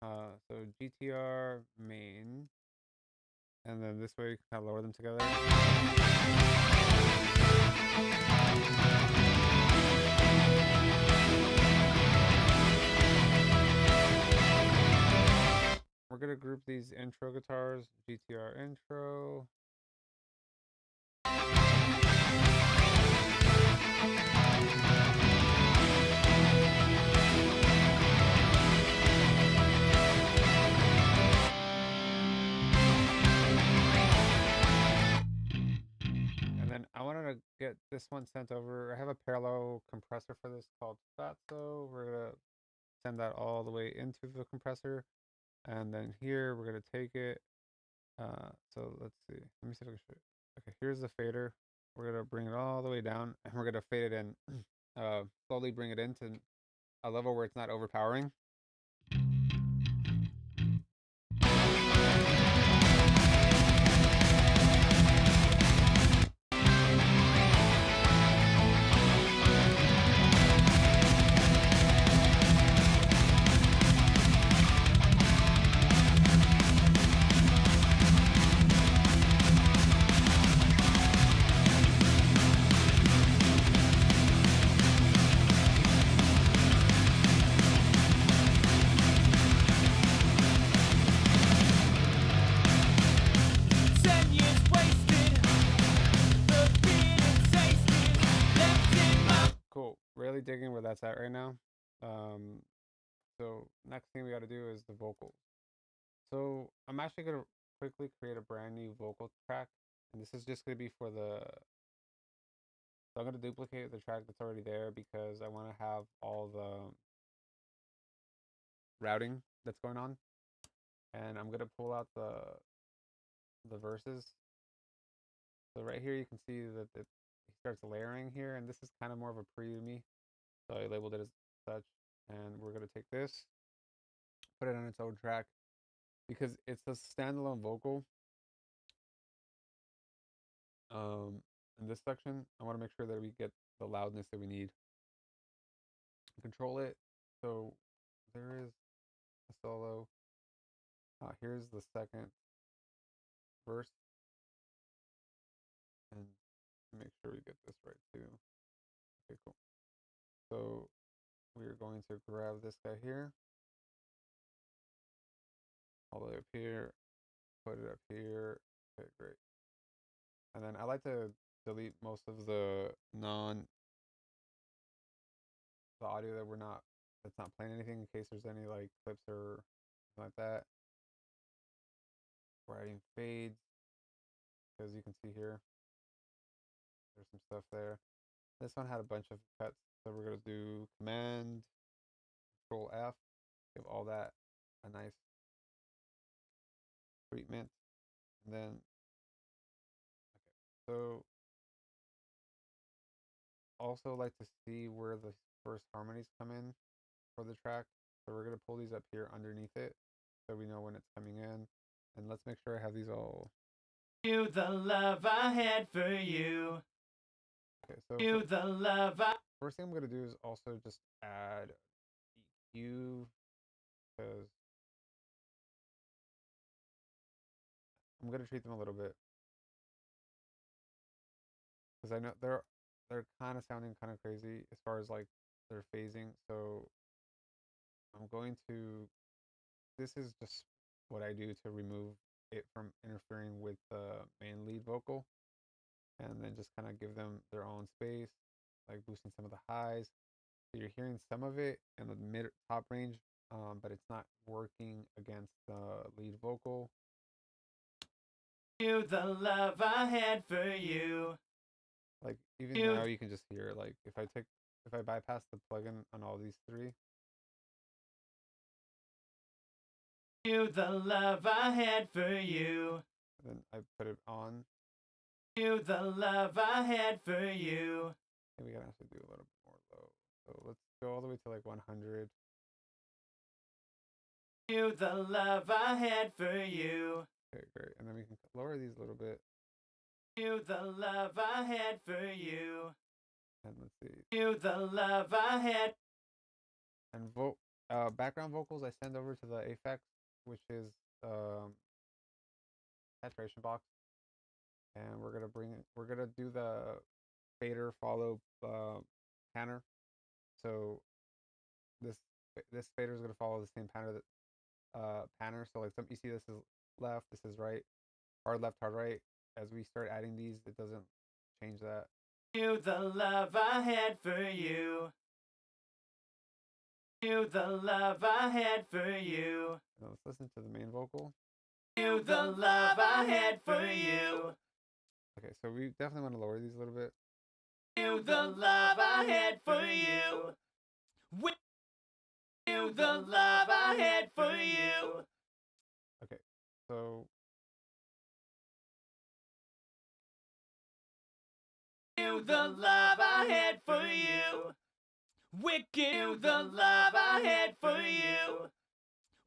So GTR main, and then this way you can kind of lower them together. We're gonna group these intro guitars, GTR intro. And then I wanted to get this one sent over. I have a parallel compressor for this called Fatso. We're gonna send that all the way into the compressor. And then here we're gonna take it. So let's see. Let me see if I can show you. Okay, here's the fader. We're gonna bring it all the way down, and we're gonna fade it in. Slowly bring it into a level where it's not overpowering. Cool. Really digging where that's at right now. So next thing we got to do is the vocals. So I'm actually gonna quickly create a brand new vocal track, and this is just gonna be for the. So I'm gonna duplicate the track that's already there because I want to have all the routing that's going on, and I'm gonna pull out the verses. So right here you can see that it starts layering here, and this is kind of more of a pre to me, so I labeled it as such. And we're gonna take this, put it on its own track, because it's a standalone vocal. In this section, I want to make sure that we get the loudness that we need. Control it. So there is a solo. Here's the second verse, and make sure we get this right too. Okay, cool. So we are going to grab this guy here, all the way up here, put it up here. Okay, great. And then I like to delete most of the audio that's not playing anything, in case there's any like clips or something like that. We're adding fades, because you can see here there's some stuff there. This one had a bunch of cuts, so we're gonna do Command Control F, give all that a nice treatment, and then okay. So also like to see where the first harmonies come in for the track. So we're gonna pull these up here underneath it, so we know when it's coming in. And let's make sure I have these all. You the love I had for you. Okay, so you the love I. First thing I'm gonna do is also just add EQ, because I'm gonna treat them a little bit, because I know they're kind of sounding kind of crazy as far as like their phasing. So I'm going to. This is just what I do to remove it from interfering with the main lead vocal, and then just kind of give them their own space, like boosting some of the highs. So you're hearing some of it in the mid top range, but it's not working against the lead vocal. You the love I had for you. Like even now you can just hear, like if I bypass the plugin on all these three. You the love I had for you. Then I put it on. You the love I had for you. And we can actually do a little bit more low. So let's go all the way to like 100. You the love I had for you. Okay, great. And then we can lower these a little bit. You the love I had for you. And let's see. You the love I had. And background vocals I send over to the effects, which is saturation box, and we're gonna do the fader follow panner. So this fader is gonna follow the same panner that panner. So like you see this is left, this is right, hard left, hard right. As we start adding these, it doesn't change that. You the love I had for you. You the love I had for you. Now let's listen to the main vocal. You the love I had for you. Okay, so we definitely want to lower these a little bit. You the love I had for you. You the love I had for you. Okay, so You the love I had for you. Wicked, you the love I had for you.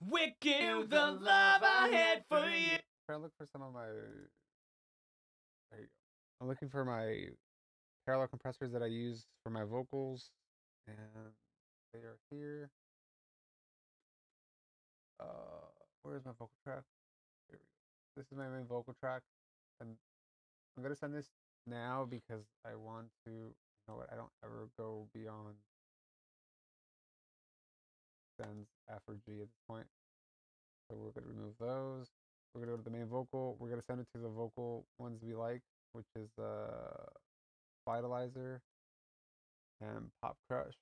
Wicked, you the love I had for you. try to look for some of my. There you go. I'm looking for my parallel compressors that I use for my vocals, and they are here. Where's my vocal track? Here we go. This is my main vocal track, and I'm gonna send this now because I want to. You know what? I don't ever go beyond sends F or G at this point. So we're gonna remove those. We're gonna go to the main vocal. We're gonna send it to the vocal ones we like, which is Vitalizer and Pop Crush.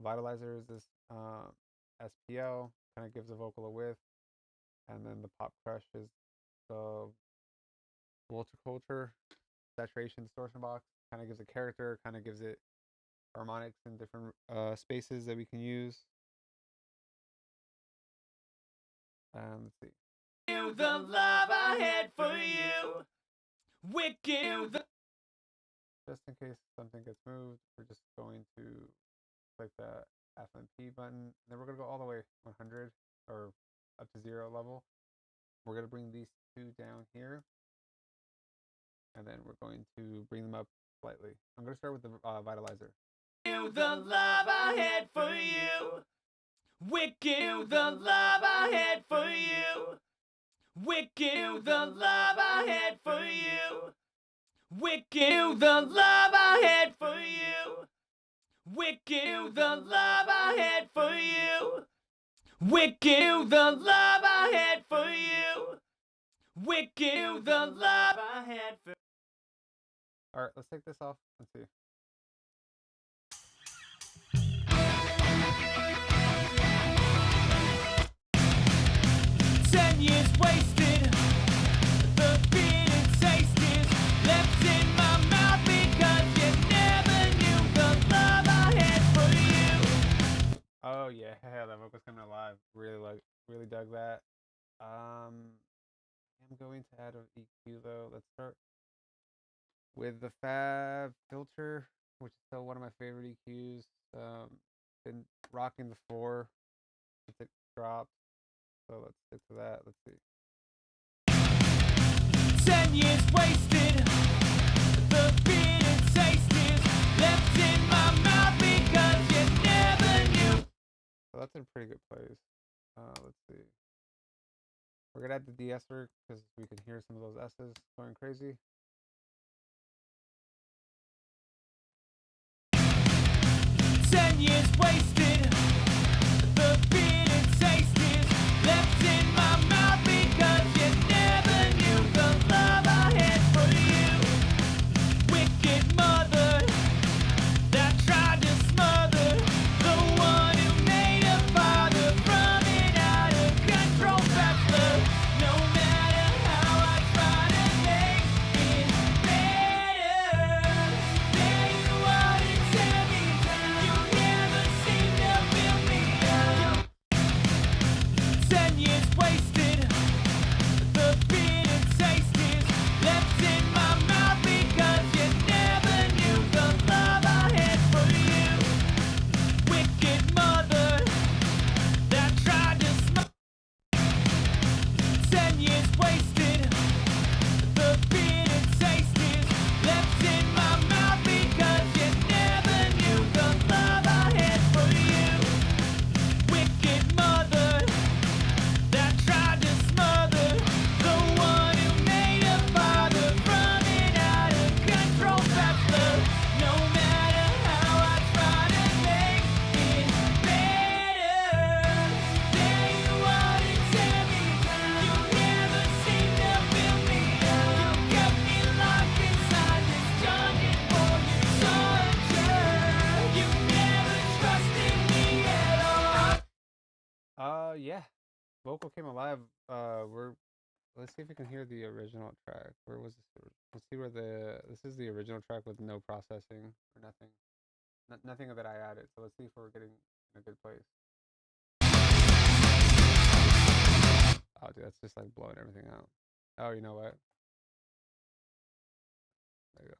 Vitalizer is this SPL, kind of gives the vocal a width, and then the Pop Crush is the Multiculture saturation distortion box, kind of gives a character, kind of gives it harmonics in different spaces that we can use. Let's see. You the love I had for you. Wicked. Just in case something gets moved, we're just going to click the FMP button. Then we're going to go all the way 100 or up to 0 level. We're going to bring these two down here. And then we're going to bring them up slightly. I'm going to start with the Vitalizer. You the love I had for you. Wicked, you the love I had for you. Wicked, you the love I had for you. Wicked, you the love I had for you. Wicked, you the love I had for you. Wicked, you the love I had for you. Wicked, you the love I had for you. Alright, let's take this off. Let's see. Years wasted, the bitter taste is left in my mouth because you never knew the love I had for you. Oh yeah, that vocal's coming alive. Really dug that. I'm going to add an EQ though. Let's start with the Fab filter, which is still one of my favorite EQs. Been rocking the 4 since it dropped. So let's stick to that. Let's see. 10 years wasted. The bitter taste is left in my mouth because you never knew. So that's in a pretty good place. Let's see. We're gonna add the de-esser because we can hear some of those S's going crazy. Years wasted. The bitter taste is left in my mouth because you never knew the love I had for you. Wicked mother that tried to smother the one who made a father from an out of control bachelor. No matter how I try to make it better, there you are to tell me you never seem to vocal came alive. Let's see if we can hear the original track. Where was this? Let's see where this is the original track with no processing or nothing. Nothing that I added. So let's see if we're getting in a good place. Oh, dude, that's just like blowing everything out. Oh, you know what? There you go.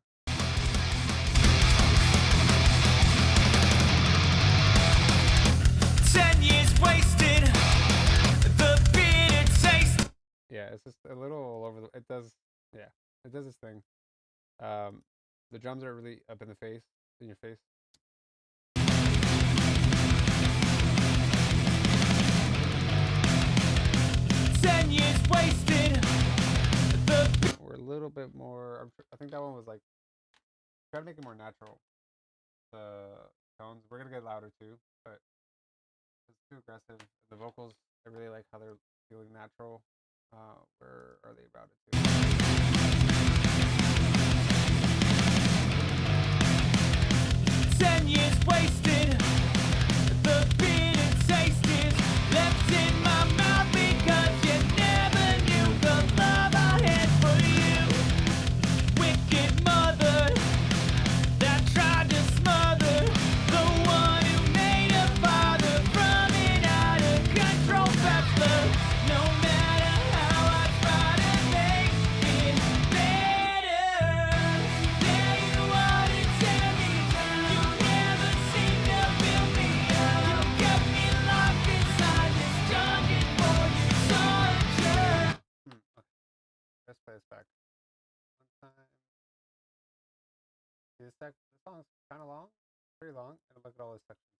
10 years wasted, the bitter taste. Yeah, it's just a little all over it does, yeah, it does its thing. The drums are really up in your face. 10 years wasted. We're a little bit more. I think that one was like try to make it more natural. The tones we're gonna get louder too, but it's too aggressive. The vocals I really like how they're feeling natural. Where are they about it too? 10 years wasted. The bitter taste is left in my mouth because you never knew the love I had for you. Wicked mother that tried to smother the one who made a father from an out of control bachelor. No matter how I try to make it better, there you are to tell me you never seem to fill me up. You kept me locked inside this dungeon for your torture. Okay. Let's play this back. One time. See this song's kind of long, pretty long, and look at all this sections.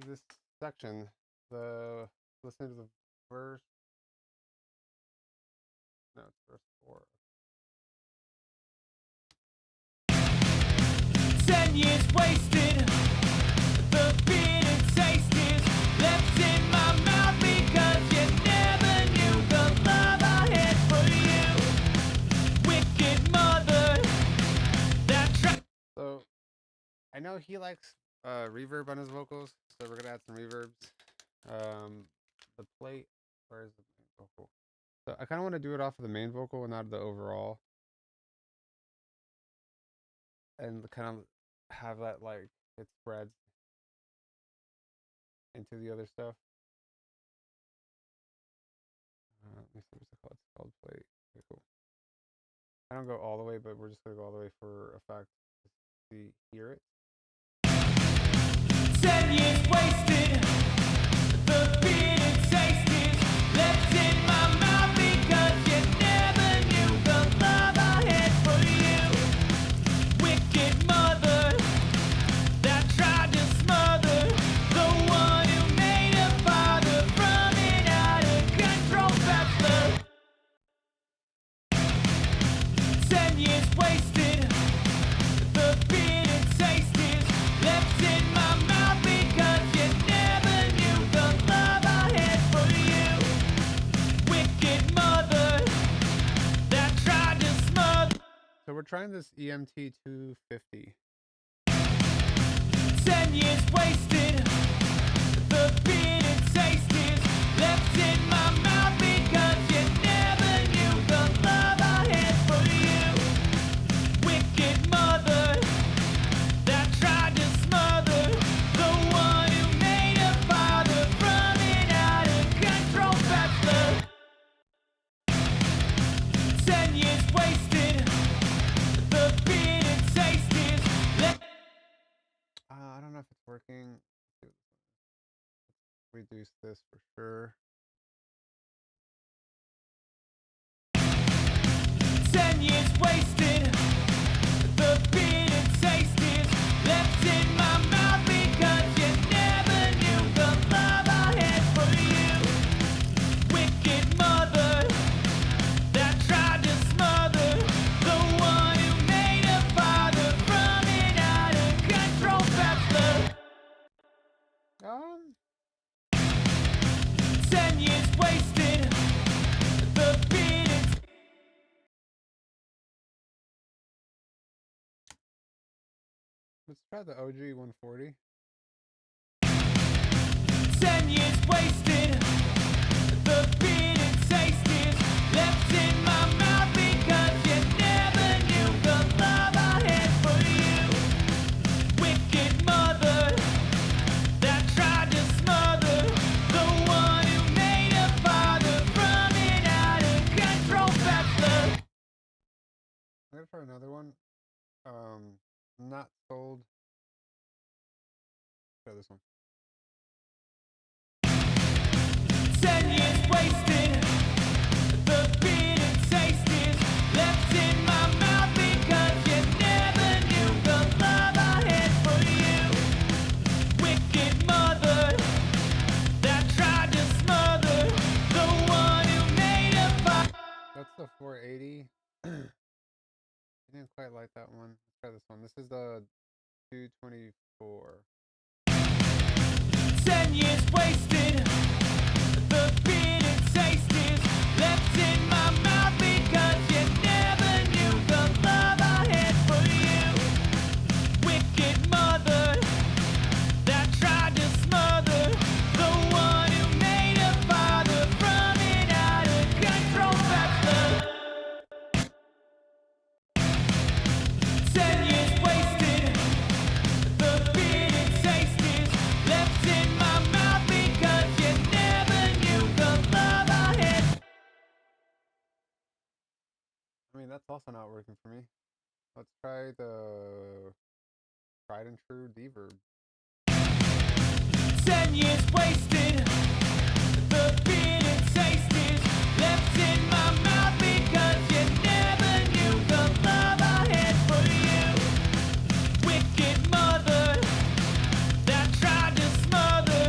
this section. Listen to the verse. No, it's verse 4. 10 years wasted. The bitter taste is left in my mouth because you never knew the love I had for you. Wicked mother. So, I know he likes reverb on his vocals, so we're gonna add some reverbs. The plate, where is the main vocal? So I kind of want to do it off of the main vocal and not the overall, and kind of have that like it spreads into the other stuff. Let me see what's it called. It's called plate. Okay, cool. I don't go all the way, but we're just gonna go all the way for effect. See, hear it. 10 years wasted. The bitter taste is left in my mouth because you never knew the love I had for you. Wicked mother that tried to smother the one who made a father from an out of control bachelor. 10 years wasted. The bitter taste is left in my mouth because you never knew the love I had for you. Wicked mother that tried to smother. So we're trying this EMT 250. 10 years wasted. The bitter taste is left in my mouth because you never knew the love I had for you. Wicked mother that tried to smother the one who made a father from an out of control bachelor. 10 years wasted. The bitter taste is left. I don't know if it's working. Reduce this for sure. 10 years wasted. The bitter taste is left in my mouth because you never knew the love I had for you. Wicked mother that tried to smother the one who made a father from an out of control bachelor. 10 years wasted. The bitter. Let's try the OG 140. 10 years wasted. The bitter taste is left in my mouth because you never knew the love I had for you. Wicked mother that tried to smother the one who made a father from an out of control bachelor. I'm gonna try another one. Not sold. Try this one. 10 years wasted. The bitter taste is left in my mouth because you never knew the love I had for you. Wicked mother that tried to smother the one who made a father. That's the 480. I didn't quite like that one. Let's try this one. This is the 224. 10 years wasted. The bitter taste is left in my mouth because you never knew the love I had for you. Wicked mother that tried to smother the one who made a father from an out of control bachelor. 10 years wasted. The bitter taste is left in my mouth because you never knew the love I had. I mean, that's also not working for me. Let's try the tried and true deverb. 10 years wasted. The bitter taste is left in my mouth because you never knew the love I had for you. Wicked mother that tried to smother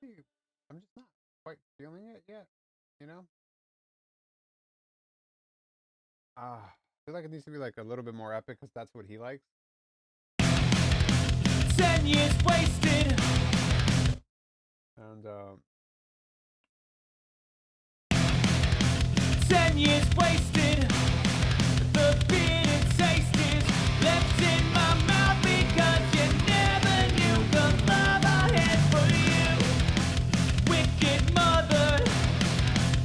honestly, I'm just not quite feeling it yet. You know, I feel like it needs to be like a little bit more epic because that's what he likes. 10 years wasted. And 10 years wasted. The bitter taste is left in my mouth because you never knew the love I had for you. Wicked mother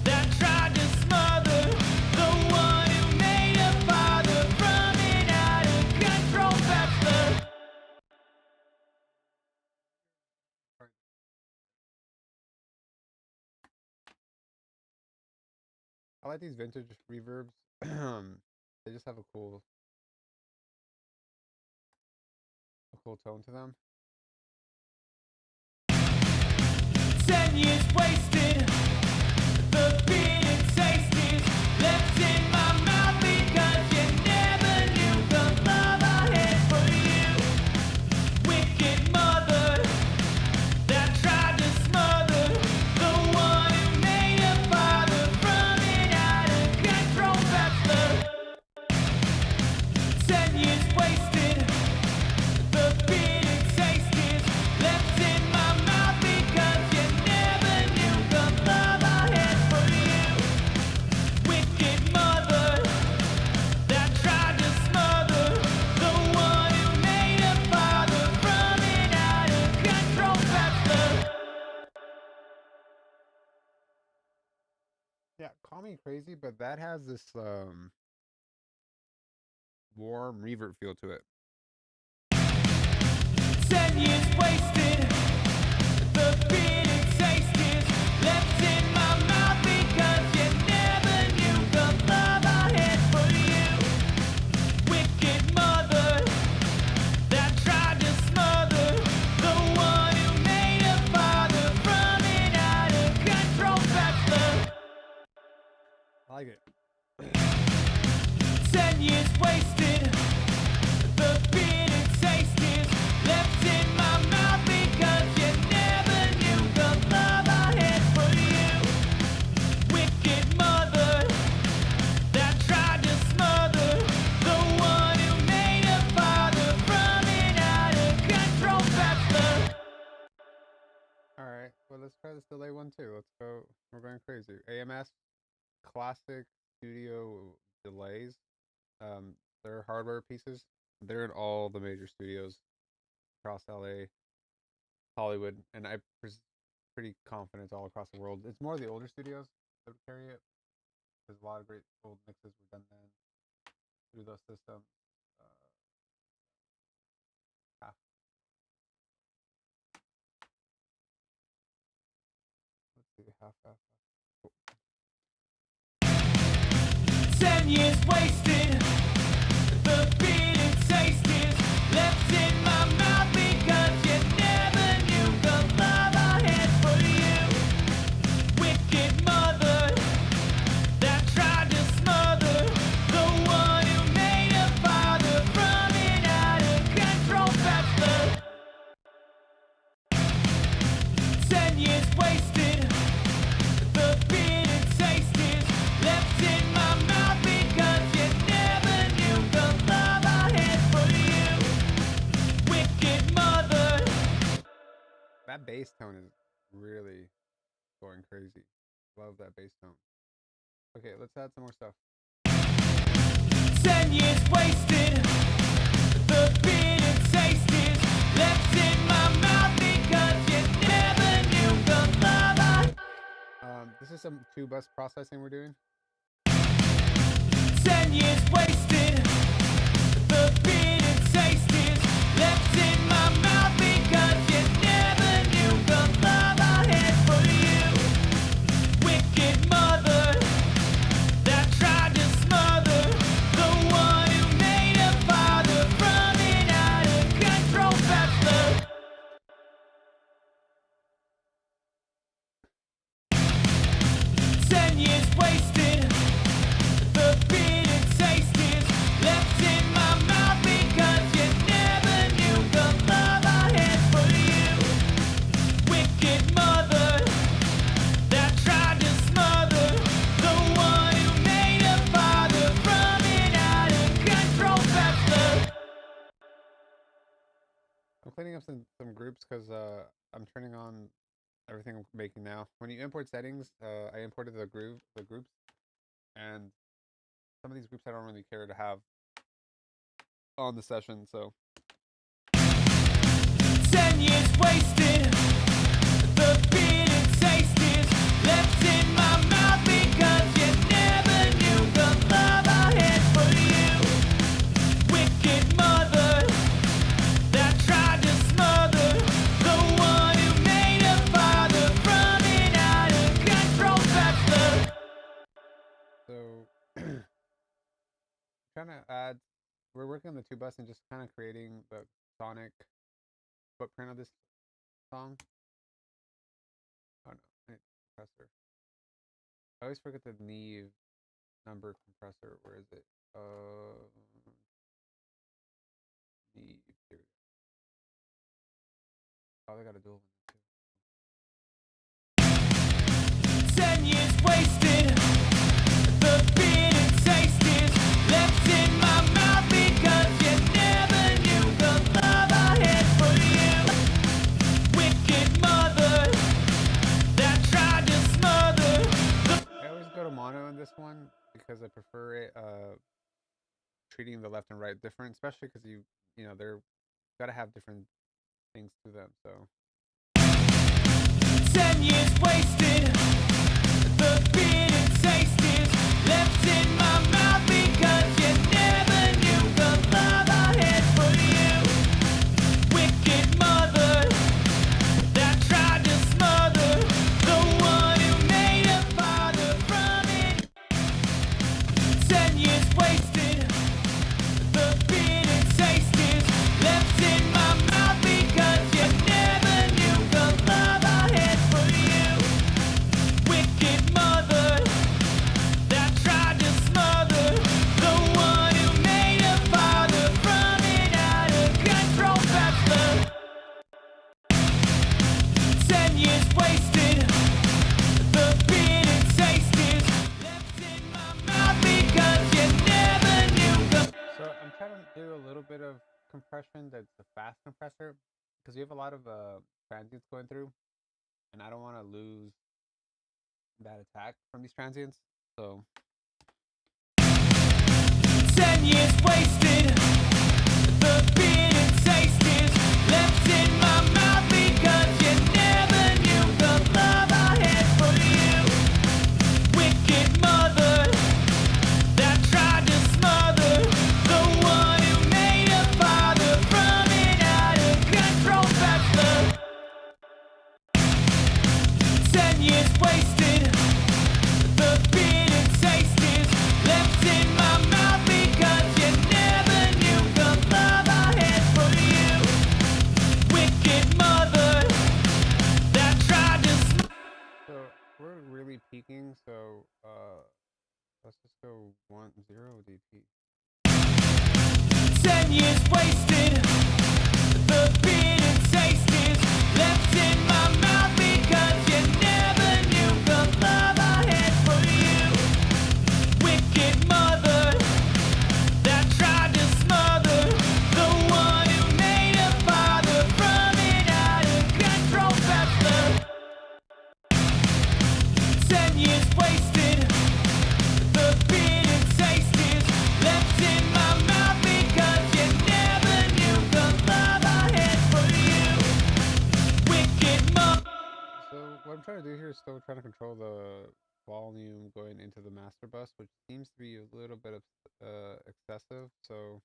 that tried to smother the one who made a father from an out of control bachelor. I like these vintage reverbs. They just have a cool tone to them. 10 years wasted. The bitter taste is left in my mouth because you never knew the love I had for you. Wicked mother that tried to smother the one who made a father from an out of control bachelor. 10 years wasted. The bitter taste is left in my mouth because you never knew the love I had for you. Wicked mother that tried to smother the one who made a father from an out of control bachelor. Yeah, call me crazy, but that has this warm reverb feel to it. 10 years wasted. The bitter taste is left in my mouth because you never knew the love I had for you. Wicked mother that tried to smother the one who made a father from an out of control bachelor. I like it. 10 years wasted. The bitter taste is left in my mouth because you never knew the love I had for you. Wicked mother that tried to smother the one who made a father from an out of control bachelor. All right, well, let's try this delay one too. Let's go. We're going crazy. AMS classic studio delays. They're hardware pieces. They're in all the major studios across LA, Hollywood, and I'm pretty confident all across the world. It's more the older studios that would carry it. There's a lot of great old mixes were done then through those systems. Half. Let's see, half. Cool. 10 years wasted. The bitter taste is left in my mouth because you never knew the love I had for you. Wicked mother that tried to smother the one who made a father from an out of control bachelor. 10 years wasted. The bitter taste is left in my mouth because you never knew the love I had for you. Wicked mother. That bass tone is really going crazy. Love that bass tone. Okay, let's add some more stuff. 10 years wasted. The bitter taste is left in my mouth because you never knew the love I. This is some 2-bus processing we're doing. 10 years wasted. The bitter taste is left in my mouth because you never knew the love I had for you. Wicked mother that tried to smother the one who made a father from an out of control bachelor. 10 years wasted. The bitter taste is left in my mouth setting up some groups because I'm turning on everything I'm making now. When you import settings, I imported the groups, and some of these groups I don't really care to have on the session. So 10 years wasted, the bitter taste is left in my mouth because you never knew the love I had for you. Wicked mother that tried to smother the one who made a father from an out of control bachelor. So trying to add, we're working on the 2 bus and just kind of creating the sonic footprint of this song. Oh no, I need compressor. I always forget the Neve number compressor. Where is it? Neve. Here we go. Oh, they got a dual one too. 10 years wasted, the bitter taste is left in my mouth because you never knew the love I had for you. Wicked mother that tried to smother the... I always go to mono in this one because I prefer it treating the left and right different, especially because you know they're gotta have different things to them. So 10 years wasted, the bitter taste is left in my mouth because you never knew the love I had for you. Wicked mother that tried to smother the one who made a father from it. 10 years wasted, the bitter taste is left in my mouth because you never knew the love I had for you. Wicked mother that tried to smother the one who made a father from an out of control bachelor. 10 years wasted, the bitter taste is left in my mouth because you never knew the... so I'm trying to do a little bit of compression that's a fast compressor because you have a lot of transients going through, and I don't want to lose that attack from these transients. So 10 years wasted, the bitter taste is left in my mouth because you never knew the love I had for you. Wicked mother that tried to smother the one who made a father from an out of control bachelor. 10 years wasted, the bitter taste is left in my mouth because you never knew the love I had for you. Wicked mother that tried to so we're really peaking. So let's just go 1-0 DP. 10 years wasted, the bitter taste is left in my mouth because you never knew the love I had for you. Wicked mother that tried to smother the one who made a father from an out of control bachelor. 10 years wasted, the bitter taste is left in my mouth because you never knew the love I had for you. Wicked mother. So what I'm trying to do here is still trying to control the volume going into the master bus, which seems to be a little bit of excessive. So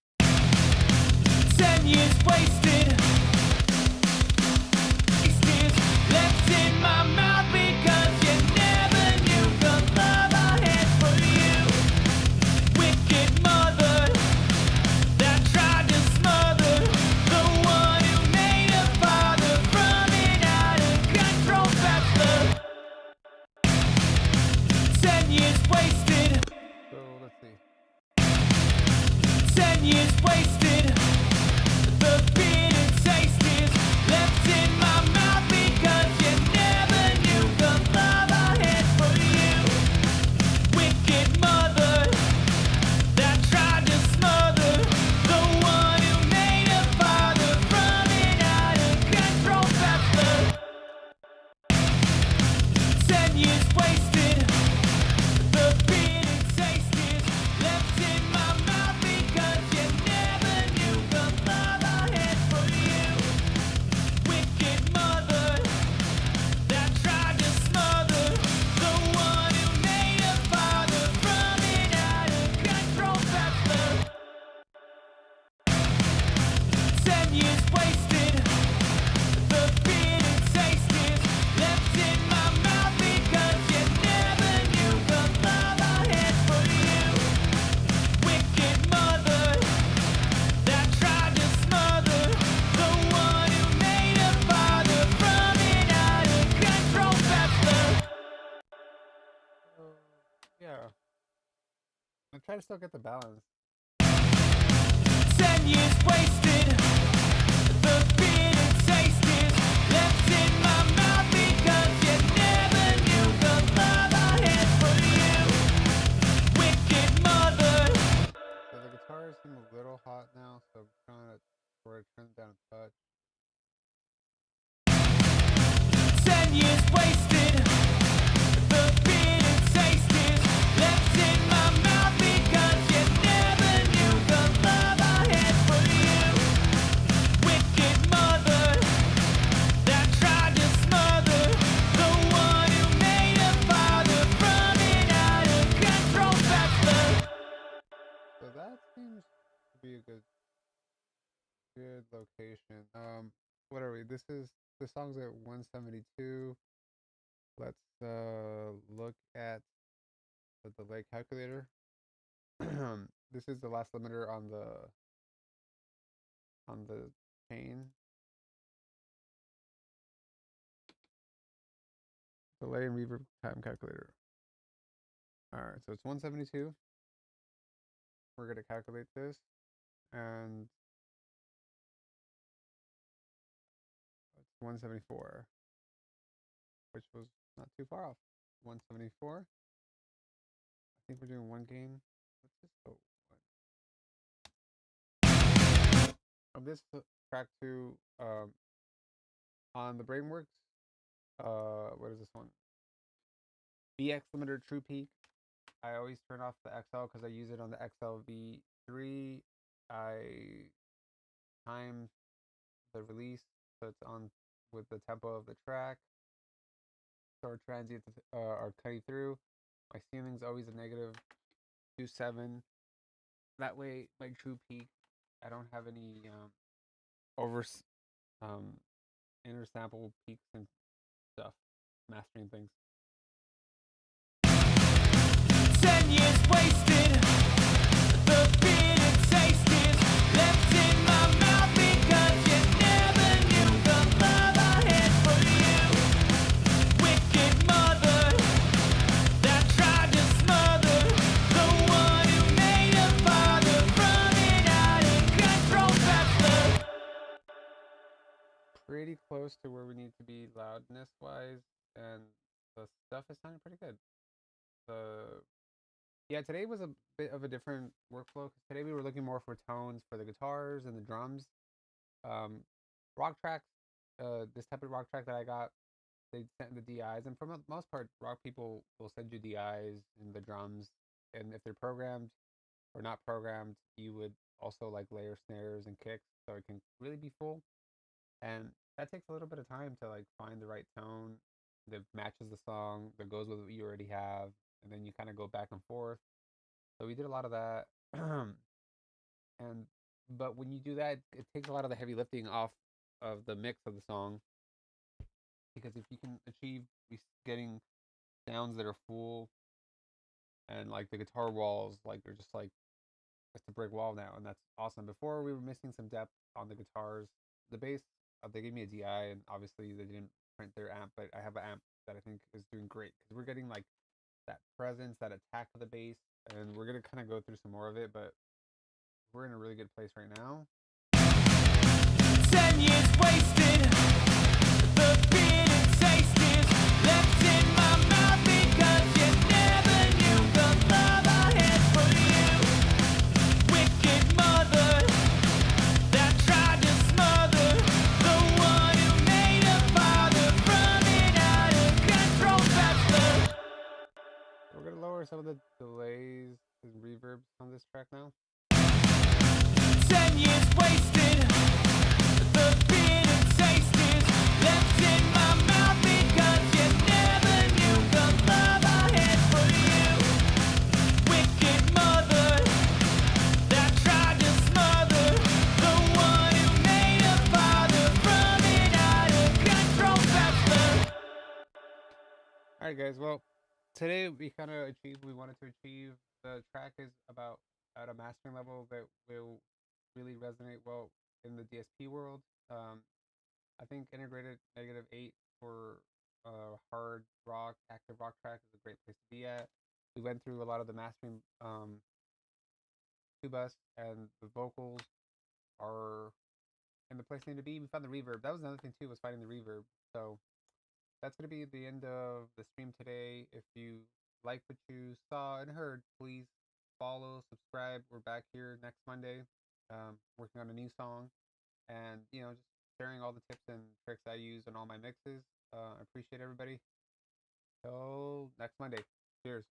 10 years wasted. Wasted, left in my mouth because you never knew the love I had for you. Wicked mother that tried to smother the one who made a father from an out of control bachelor. 10 years wasted. so let's see. 10 years wasted, the bitter taste is left in my mouth because you never knew the love I had for you. Wicked mother that tried to smother the one who made a father from an out Yeah. I'm trying to still get the balance. 10 years wasted. The bitter taste is left in my mouth because you never knew the love I had for you. Wicked mother. So the guitars seem a little hot now, so I'm trying to turn it down a touch. 10 years wasted. The bitter taste is left in my mouth because you never knew the love I had for you. Wicked mother that tried to smother the one who made a father from an out of control bachelor. So that seems to be a good location. What are we? The song's at 172. Let's look at the delay calculator. This is the last limiter on the chain. Delay and reverb time calculator. Alright, so it's 172. We're gonna calculate this, and it's 174, which was not too far off. 174. I think we're doing one game. Let's just go one. Of this track two, on the Brainworks, what is this one? BX limiter True Peak. I always turn off the XL because I use it on the XLV3. I time the release so it's on with the tempo of the track. So our transients are cutting through. My ceiling's always a negative 2.7. That way, my true peak, I don't have any over um inner sample peaks and stuff. Mastering things. 10 years wasted. The bitter taste is left in my mouth because you never knew the love I had for you. Wicked mother that tried to smother the one who made a father from an out of control bachelor. Pretty close to where we need to be loudness wise, and the stuff is sounding pretty good. Yeah, today was a bit of a different workflow because today we were looking more for tones for the guitars and the drums. Um, rock tracks, this type of rock track that I got, they sent the DIs, and for the most part, rock people will send you DIs and the drums, and if they're programmed or not programmed, you would also like layer snares and kicks so it can really be full. And that takes a little bit of time to like find the right tone that matches the song, that goes with what you already have, and then you kind of go back and forth. So we did a lot of that. and but when you do that, it takes a lot of the heavy lifting off of the mix of the song, because if you can achieve getting sounds that are full, and like the guitar walls, like they're just like it's a brick wall now, and that's awesome. Before we were missing some depth on the guitars, the bass. They gave me a DI, and obviously they didn't print their amp, but I have an amp that I think is doing great because we're getting like that presence, that attack of the bass, and we're gonna kind of go through some more of it, but we're in a really good place right now. 10 years wasted. The bitter taste is left in my mouth because you never knew the love I had for you. Wicked mother that tried to smother the one who made a father from an out of control bachelor. We're gonna lower some of the delays and reverbs on this track now. 10 years wasted. The bitter taste is left in my mouth because you never knew the love I had for you. Wicked mother that tried to smother the one who made a father from an out of control bachelor. Alright guys, well, today we kind of achieved what we wanted to achieve. The track is about at a mastering level that will really resonate well in the DSP world. I think integrated -8 for hard rock, active rock track is a great place to be at. We went through a lot of the mastering to bus, and the vocals are in the place they need to be. We found the reverb. That was another thing too, was finding the reverb. So that's gonna be the end of the stream today. If you like what you saw and heard, please follow, subscribe. We're back here next Monday, working on a new song, and just sharing all the tips and tricks I use in all my mixes. I appreciate everybody. Till next Monday. Cheers.